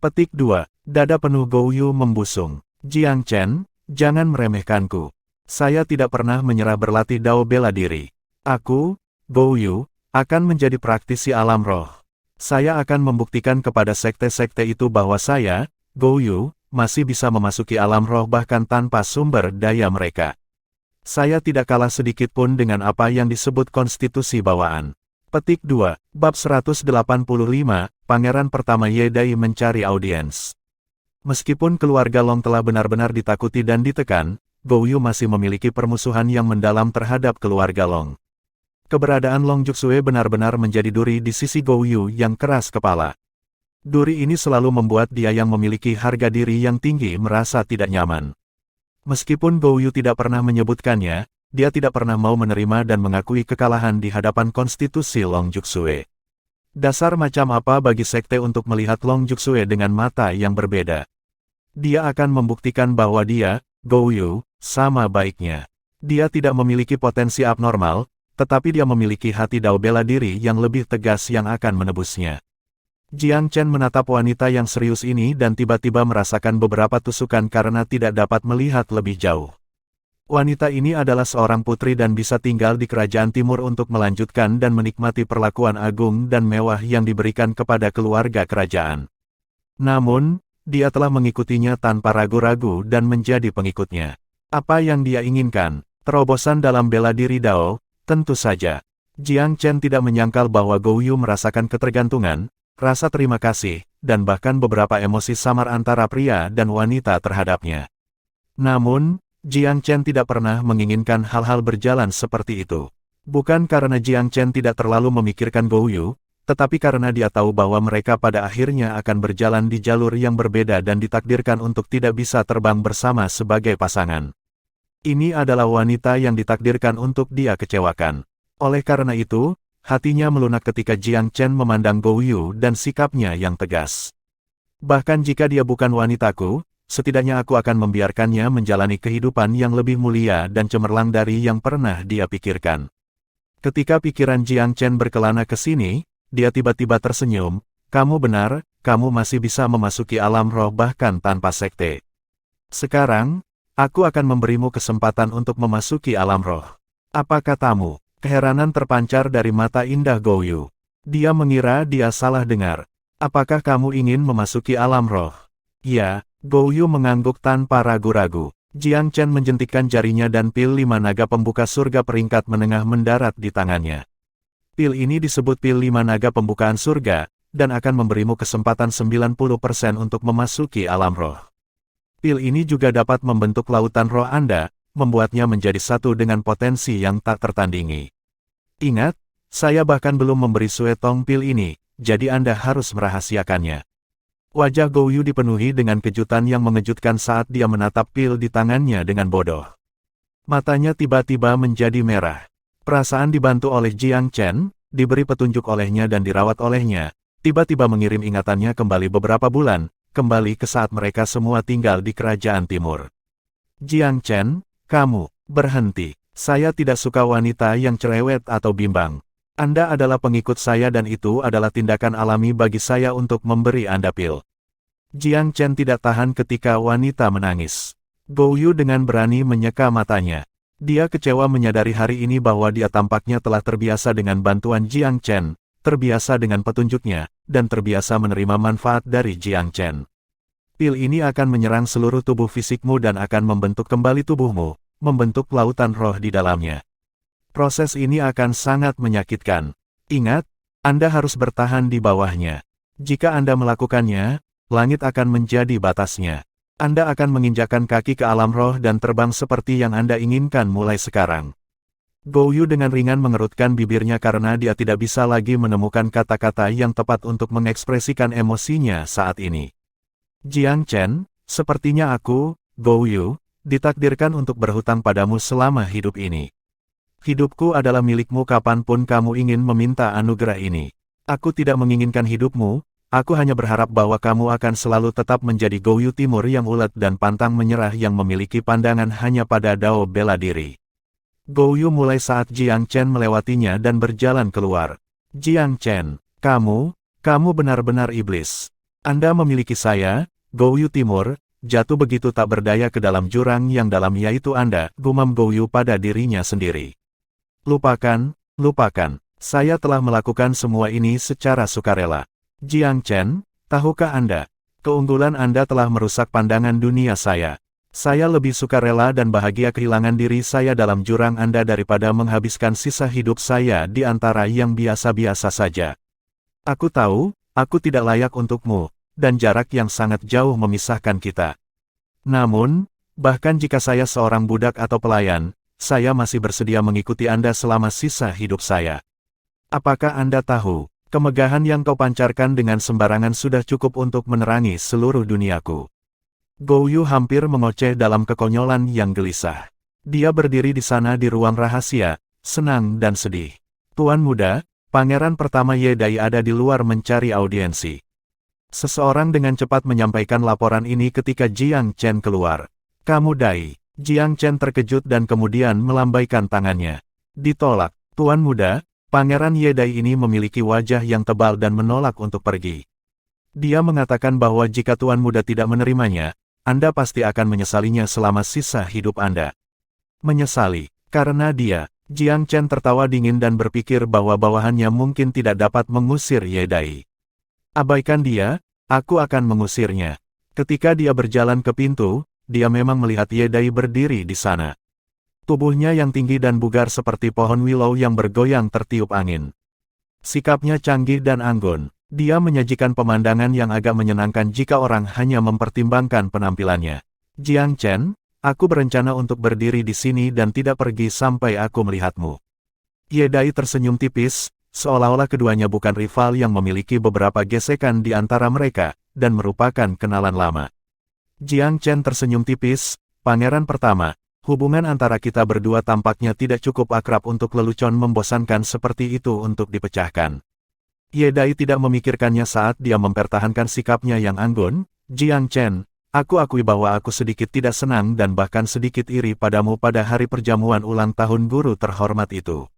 Petik 2. Dada penuh Gou Yu membusung. Jiang Chen, jangan meremehkanku. Saya tidak pernah menyerah berlatih Dao bela diri. Aku, Gou Yu, akan menjadi praktisi alam roh. Saya akan membuktikan kepada sekte-sekte itu bahwa saya, Gou Yu, masih bisa memasuki alam roh bahkan tanpa sumber daya mereka. Saya tidak kalah sedikit pun dengan apa yang disebut konstitusi bawaan. Petik 2. Bab 185, Pangeran Pertama Ye Dai mencari audiens. Meskipun keluarga Long telah benar-benar ditakuti dan ditekan, Gou Yu masih memiliki permusuhan yang mendalam terhadap keluarga Long. Keberadaan Long Juxue benar-benar menjadi duri di sisi Gou Yu yang keras kepala. Duri ini selalu membuat dia yang memiliki harga diri yang tinggi merasa tidak nyaman. Meskipun Gou Yu tidak pernah menyebutkannya, dia tidak pernah mau menerima dan mengakui kekalahan di hadapan konstitusi Long Juxue. Dasar macam apa bagi sekte untuk melihat Long Juxue dengan mata yang berbeda? Dia akan membuktikan bahwa dia, Gou Yu, sama baiknya. Dia tidak memiliki potensi abnormal, tetapi dia memiliki hati Dao bela diri yang lebih tegas yang akan menebusnya. Jiang Chen menatap wanita yang serius ini dan tiba-tiba merasakan beberapa tusukan karena tidak dapat melihat lebih jauh. Wanita ini adalah seorang putri dan bisa tinggal di kerajaan timur untuk melanjutkan dan menikmati perlakuan agung dan mewah yang diberikan kepada keluarga kerajaan. Namun, dia telah mengikutinya tanpa ragu-ragu dan menjadi pengikutnya. Apa yang dia inginkan? Terobosan dalam bela diri Dao, Tentu saja, Jiang Chen tidak menyangkal bahwa Gou Yu merasakan ketergantungan, rasa terima kasih, dan bahkan beberapa emosi samar antara pria dan wanita terhadapnya. Namun, Jiang Chen tidak pernah menginginkan hal-hal berjalan seperti itu. Bukan karena Jiang Chen tidak terlalu memikirkan Gou Yu, tetapi karena dia tahu bahwa mereka pada akhirnya akan berjalan di jalur yang berbeda dan ditakdirkan untuk tidak bisa terbang bersama sebagai pasangan. Ini adalah wanita yang ditakdirkan untuk dia kecewakan. Oleh karena itu, hatinya melunak ketika Jiang Chen memandang Gou Yu dan sikapnya yang tegas. Bahkan jika dia bukan wanitaku, setidaknya aku akan membiarkannya menjalani kehidupan yang lebih mulia dan cemerlang dari yang pernah dia pikirkan. Ketika pikiran Jiang Chen berkelana ke sini, dia tiba-tiba tersenyum, "Kamu benar, kamu masih bisa memasuki alam roh bahkan tanpa sekte. Sekarang, aku akan memberimu kesempatan untuk memasuki alam roh. Apa katamu?" Keheranan terpancar dari mata indah Gou Yu. Dia mengira dia salah dengar. "Apakah kamu ingin memasuki alam roh?" "Ya," Gou Yu mengangguk tanpa ragu-ragu. Jiang Chen menjentikkan jarinya dan pil 5 naga pembuka surga peringkat menengah mendarat di tangannya. Pil ini disebut pil 5 naga pembukaan surga, dan akan memberimu kesempatan 90% untuk memasuki alam roh. Pil ini juga dapat membentuk lautan roh Anda, membuatnya menjadi satu dengan potensi yang tak tertandingi. Ingat, saya bahkan belum memberi suetong pil ini, jadi Anda harus merahasiakannya. Wajah Gou Yu dipenuhi dengan kejutan yang mengejutkan saat dia menatap pil di tangannya dengan bodoh. Matanya tiba-tiba menjadi merah. Perasaan dibantu oleh Jiang Chen, diberi petunjuk olehnya dan dirawat olehnya, tiba-tiba mengirim ingatannya kembali beberapa bulan, kembali ke saat mereka semua tinggal di kerajaan timur. "Jiang Chen, kamu, berhenti. Saya tidak suka wanita yang cerewet atau bimbang. Anda adalah pengikut saya dan itu adalah tindakan alami bagi saya untuk memberi Anda pil." Jiang Chen tidak tahan ketika wanita menangis. Gou Yu dengan berani menyeka matanya. Dia kecewa menyadari hari ini bahwa dia tampaknya telah terbiasa dengan bantuan Jiang Chen, terbiasa dengan petunjuknya, dan terbiasa menerima manfaat dari Jiang Chen. Pil ini akan menyerang seluruh tubuh fisikmu dan akan membentuk kembali tubuhmu, membentuk lautan roh di dalamnya. Proses ini akan sangat menyakitkan. Ingat, Anda harus bertahan di bawahnya. Jika Anda melakukannya, langit akan menjadi batasnya. Anda akan menginjakkan kaki ke alam roh dan terbang seperti yang Anda inginkan mulai sekarang. Gou Yu dengan ringan mengerutkan bibirnya karena dia tidak bisa lagi menemukan kata-kata yang tepat untuk mengekspresikan emosinya saat ini. "Jiang Chen, sepertinya aku, Gou Yu, ditakdirkan untuk berhutang padamu selama hidup ini. Hidupku adalah milikmu kapanpun kamu ingin meminta anugerah ini. Aku tidak menginginkan hidupmu. Aku hanya berharap bahwa kamu akan selalu tetap menjadi Gou Yu Timur yang ulet dan pantang menyerah yang memiliki pandangan hanya pada dao bela diri." Gou Yu mulai saat Jiang Chen melewatinya dan berjalan keluar. "Jiang Chen, kamu benar-benar iblis. Anda memiliki saya, Gou Yu Timur, jatuh begitu tak berdaya ke dalam jurang yang dalam yaitu Anda," gumam Gou Yu pada dirinya sendiri. Lupakan. Saya telah melakukan semua ini secara sukarela. Jiang Chen, tahukah Anda, keunggulan Anda telah merusak pandangan dunia saya. Saya lebih sukarela dan bahagia kehilangan diri saya dalam jurang Anda daripada menghabiskan sisa hidup saya di antara yang biasa-biasa saja. Aku tahu, aku tidak layak untukmu, dan jarak yang sangat jauh memisahkan kita. Namun, bahkan jika saya seorang budak atau pelayan, saya masih bersedia mengikuti Anda selama sisa hidup saya. Apakah Anda tahu? Kemegahan yang kau pancarkan dengan sembarangan sudah cukup untuk menerangi seluruh duniaku. Gou Yu hampir mengoceh dalam kekonyolan yang gelisah. Dia berdiri di sana di ruang rahasia, senang dan sedih. "Tuan muda, pangeran pertama Ye Dai ada di luar mencari audiensi." Seseorang dengan cepat menyampaikan laporan ini ketika Jiang Chen keluar. "Kamu Dai." Jiang Chen terkejut dan kemudian melambaikan tangannya. "Ditolak, Tuan muda. Pangeran Ye Dai ini memiliki wajah yang tebal dan menolak untuk pergi. Dia mengatakan bahwa jika Tuan muda tidak menerimanya, Anda pasti akan menyesalinya selama sisa hidup Anda." "Menyesali, karena dia." Jiang Chen tertawa dingin dan berpikir bahwa bawahannya mungkin tidak dapat mengusir Ye Dai. "Abaikan dia, aku akan mengusirnya." Ketika dia berjalan ke pintu, dia memang melihat Ye Dai berdiri di sana. Tubuhnya yang tinggi dan bugar seperti pohon willow yang bergoyang tertiup angin. Sikapnya canggih dan anggun. Dia menyajikan pemandangan yang agak menyenangkan jika orang hanya mempertimbangkan penampilannya. Jiang Chen, aku berencana untuk berdiri di sini dan tidak pergi sampai aku melihatmu. Ye Dai tersenyum tipis, seolah-olah keduanya bukan rival yang memiliki beberapa gesekan di antara mereka, dan merupakan kenalan lama. Jiang Chen tersenyum tipis, pangeran pertama. Hubungan antara kita berdua tampaknya tidak cukup akrab untuk lelucon membosankan seperti itu untuk dipecahkan. Ye Dai tidak memikirkannya saat dia mempertahankan sikapnya yang anggun. Jiang Chen, aku akui bahwa aku sedikit tidak senang dan bahkan sedikit iri padamu pada hari perjamuan ulang tahun guru terhormat itu.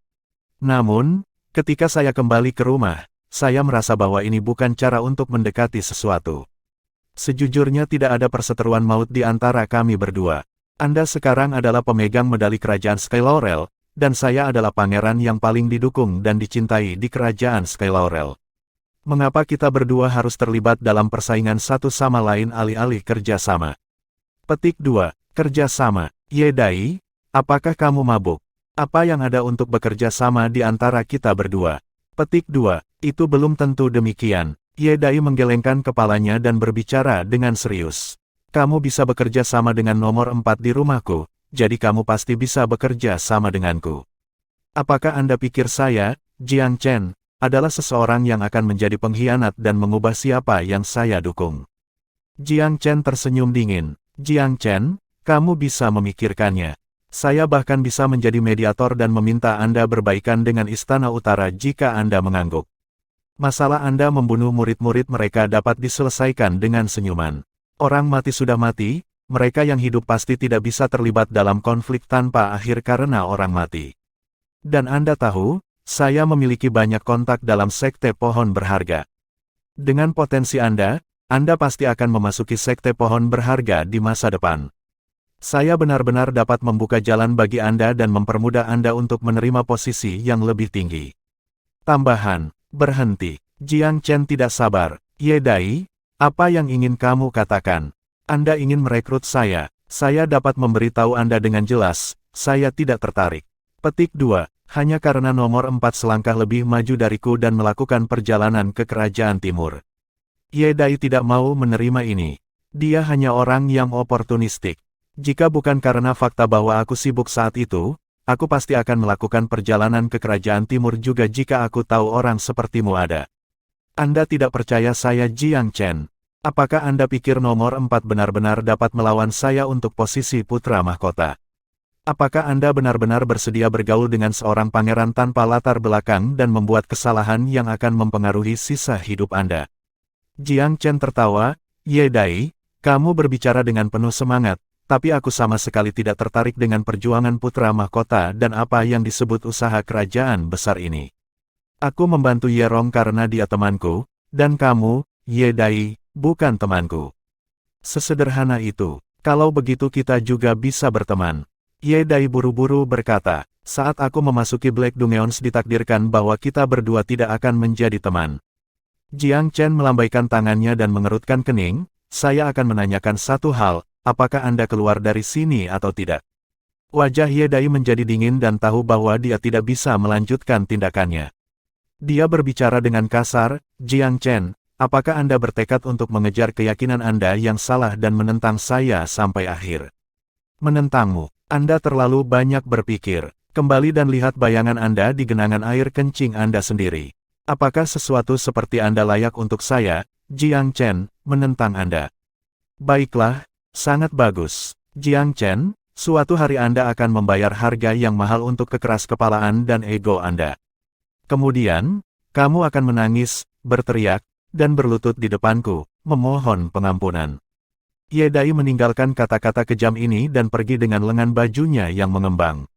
Namun, ketika saya kembali ke rumah, saya merasa bahwa ini bukan cara untuk mendekati sesuatu. Sejujurnya tidak ada perseteruan maut di antara kami berdua. Anda sekarang adalah pemegang medali kerajaan Sky Laurel, dan saya adalah pangeran yang paling didukung dan dicintai di kerajaan Sky Laurel. Mengapa kita berdua harus terlibat dalam persaingan satu sama lain alih-alih kerjasama? Petik 2. Kerjasama. Ye Dai, apakah kamu mabuk? Apa yang ada untuk bekerja sama di antara kita berdua? Petik 2. Itu belum tentu demikian. Ye Dai menggelengkan kepalanya dan berbicara dengan serius. Kamu bisa bekerja sama dengan nomor 4 di rumahku, jadi kamu pasti bisa bekerja sama denganku. Apakah Anda pikir saya, Jiang Chen, adalah seseorang yang akan menjadi pengkhianat dan mengubah siapa yang saya dukung? Jiang Chen tersenyum dingin. Jiang Chen, kamu bisa memikirkannya. Saya bahkan bisa menjadi mediator dan meminta Anda berbaikan dengan Istana Utara jika Anda mengangguk. Masalah Anda membunuh murid-murid mereka dapat diselesaikan dengan senyuman. Orang mati sudah mati, mereka yang hidup pasti tidak bisa terlibat dalam konflik tanpa akhir karena orang mati. Dan Anda tahu, saya memiliki banyak kontak dalam sekte pohon berharga. Dengan potensi Anda pasti akan memasuki sekte pohon berharga di masa depan. Saya benar-benar dapat membuka jalan bagi Anda dan mempermudah Anda untuk menerima posisi yang lebih tinggi. Tambahan, berhenti. Jiang Chen tidak sabar. Ye Dai, apa yang ingin kamu katakan? Anda ingin merekrut saya dapat memberitahu Anda dengan jelas, saya tidak tertarik. Petik 2, hanya karena nomor 4 selangkah lebih maju dariku dan melakukan perjalanan ke kerajaan timur. Ye Dai tidak mau menerima ini. Dia hanya orang yang oportunistik. Jika bukan karena fakta bahwa aku sibuk saat itu, aku pasti akan melakukan perjalanan ke kerajaan timur juga jika aku tahu orang sepertimu ada. Anda tidak percaya saya Jiang Chen. Apakah Anda pikir nomor 4 benar-benar dapat melawan saya untuk posisi putra mahkota? Apakah Anda benar-benar bersedia bergaul dengan seorang pangeran tanpa latar belakang dan membuat kesalahan yang akan mempengaruhi sisa hidup Anda? Jiang Chen tertawa. Ye Dai, kamu berbicara dengan penuh semangat, tapi aku sama sekali tidak tertarik dengan perjuangan putra mahkota dan apa yang disebut usaha kerajaan besar ini. Aku membantu Ye Rong karena dia temanku, dan kamu, Ye Dai, bukan temanku. Sesederhana itu. Kalau begitu kita juga bisa berteman. Ye Dai buru-buru berkata, saat aku memasuki Black Dungeons ditakdirkan bahwa kita berdua tidak akan menjadi teman. Jiang Chen melambaikan tangannya dan mengerutkan kening, saya akan menanyakan satu hal, apakah Anda keluar dari sini atau tidak? Wajah Ye Dai menjadi dingin dan tahu bahwa dia tidak bisa melanjutkan tindakannya. Dia berbicara dengan kasar, Jiang Chen, apakah Anda bertekad untuk mengejar keyakinan Anda yang salah dan menentang saya sampai akhir? Menentangmu, Anda terlalu banyak berpikir. Kembali dan lihat bayangan Anda di genangan air kencing Anda sendiri. Apakah sesuatu seperti Anda layak untuk saya, Jiang Chen, menentang Anda? Baiklah, sangat bagus. Jiang Chen, suatu hari Anda akan membayar harga yang mahal untuk kekeraskepalaan dan ego Anda. Kemudian, kamu akan menangis, berteriak, dan berlutut di depanku, memohon pengampunan. Ye Dai meninggalkan kata-kata kejam ini dan pergi dengan lengan bajunya yang mengembang.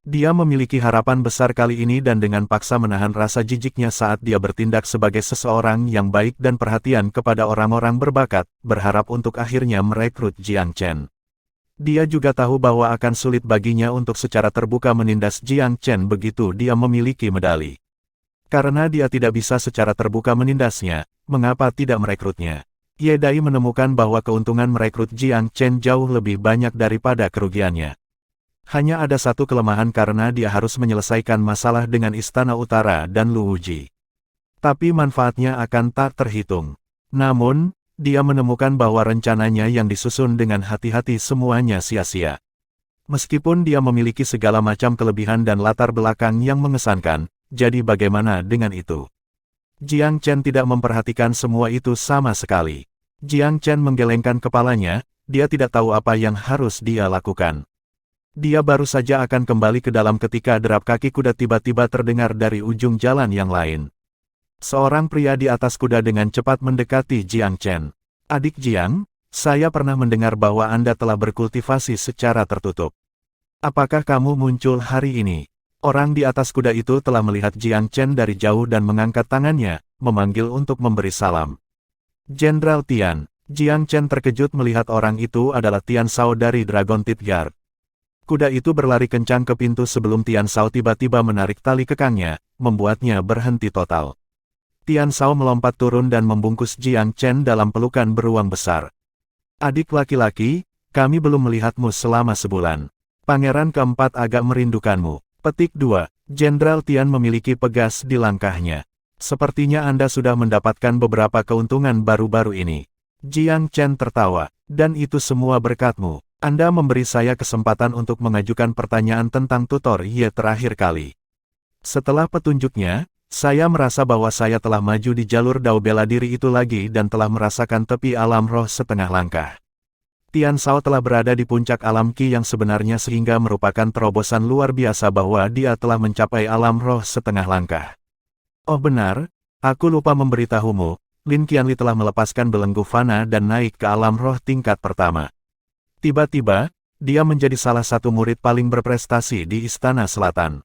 Dia memiliki harapan besar kali ini dan dengan paksa menahan rasa jijiknya saat dia bertindak sebagai seseorang yang baik dan perhatian kepada orang-orang berbakat, berharap untuk akhirnya merekrut Jiang Chen. Dia juga tahu bahwa akan sulit baginya untuk secara terbuka menindas Jiang Chen begitu dia memiliki medali. Karena dia tidak bisa secara terbuka menindasnya, mengapa tidak merekrutnya? Ye Dai menemukan bahwa keuntungan merekrut Jiang Chen jauh lebih banyak daripada kerugiannya. Hanya ada satu kelemahan karena dia harus menyelesaikan masalah dengan Istana Utara dan Luoji. Tapi manfaatnya akan tak terhitung. Namun, dia menemukan bahwa rencananya yang disusun dengan hati-hati semuanya sia-sia. Meskipun dia memiliki segala macam kelebihan dan latar belakang yang mengesankan, jadi bagaimana dengan itu? Jiang Chen tidak memperhatikan semua itu sama sekali. Jiang Chen menggelengkan kepalanya, dia tidak tahu apa yang harus dia lakukan. Dia baru saja akan kembali ke dalam ketika derap kaki kuda tiba-tiba terdengar dari ujung jalan yang lain. Seorang pria di atas kuda dengan cepat mendekati Jiang Chen. Adik Jiang, saya pernah mendengar bahwa Anda telah berkultivasi secara tertutup. Apakah kamu muncul hari ini? Orang di atas kuda itu telah melihat Jiang Chen dari jauh dan mengangkat tangannya, memanggil untuk memberi salam. Jenderal Tian. Jiang Chen terkejut melihat orang itu adalah Tian Shao dari Dragon Teeth Guard. Kuda itu berlari kencang ke pintu sebelum Tian Shao tiba-tiba menarik tali kekangnya, membuatnya berhenti total. Tian Shao melompat turun dan membungkus Jiang Chen dalam pelukan beruang besar. Adik laki-laki, kami belum melihatmu selama sebulan. Pangeran keempat agak merindukanmu. Petik 2. Jenderal Tian memiliki pegas di langkahnya. Sepertinya Anda sudah mendapatkan beberapa keuntungan baru-baru ini. Jiang Chen tertawa. Dan itu semua berkatmu. Anda memberi saya kesempatan untuk mengajukan pertanyaan tentang tutor Ye terakhir kali. Setelah petunjuknya, saya merasa bahwa saya telah maju di jalur dao bela diri itu lagi dan telah merasakan tepi alam roh setengah langkah. Tian Shao telah berada di puncak alam Qi yang sebenarnya sehingga merupakan terobosan luar biasa bahwa dia telah mencapai alam roh setengah langkah. Oh benar, aku lupa memberitahumu, Lin Qianli telah melepaskan belenggu fana dan naik ke alam roh tingkat pertama. Tiba-tiba, dia menjadi salah satu murid paling berprestasi di Istana Selatan.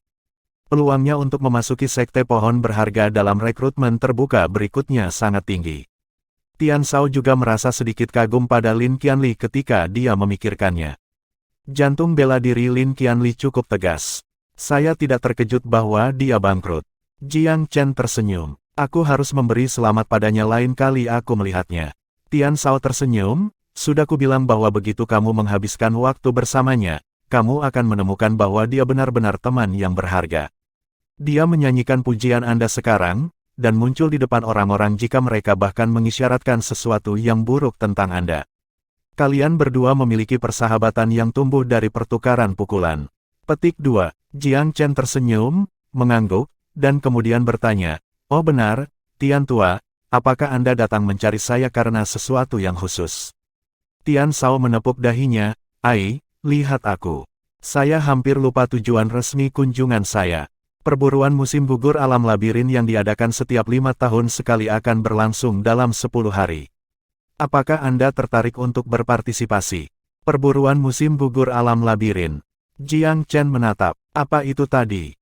Peluangnya untuk memasuki sekte pohon berharga dalam rekrutmen terbuka berikutnya sangat tinggi. Tian Shao juga merasa sedikit kagum pada Lin Qianli ketika dia memikirkannya. Jantung bela diri Lin Qianli cukup tegas. Saya tidak terkejut bahwa dia bangkrut. Jiang Chen tersenyum. Aku harus memberi selamat padanya lain kali aku melihatnya. Tian Shao tersenyum, sudah kubilang bahwa begitu kamu menghabiskan waktu bersamanya, kamu akan menemukan bahwa dia benar-benar teman yang berharga. Dia menyanyikan pujian Anda sekarang, dan muncul di depan orang-orang jika mereka bahkan mengisyaratkan sesuatu yang buruk tentang Anda. Kalian berdua memiliki persahabatan yang tumbuh dari pertukaran pukulan. Petik 2. Jiang Chen tersenyum, mengangguk, dan kemudian bertanya, oh benar, Tian Tua, apakah Anda datang mencari saya karena sesuatu yang khusus? Tian Shao menepuk dahinya, ai, lihat aku. Saya hampir lupa tujuan resmi kunjungan saya. Perburuan musim gugur alam labirin yang diadakan setiap 5 tahun sekali akan berlangsung dalam 10 hari. Apakah Anda tertarik untuk berpartisipasi? Perburuan musim gugur alam labirin. Jiang Chen menatap, apa itu tadi?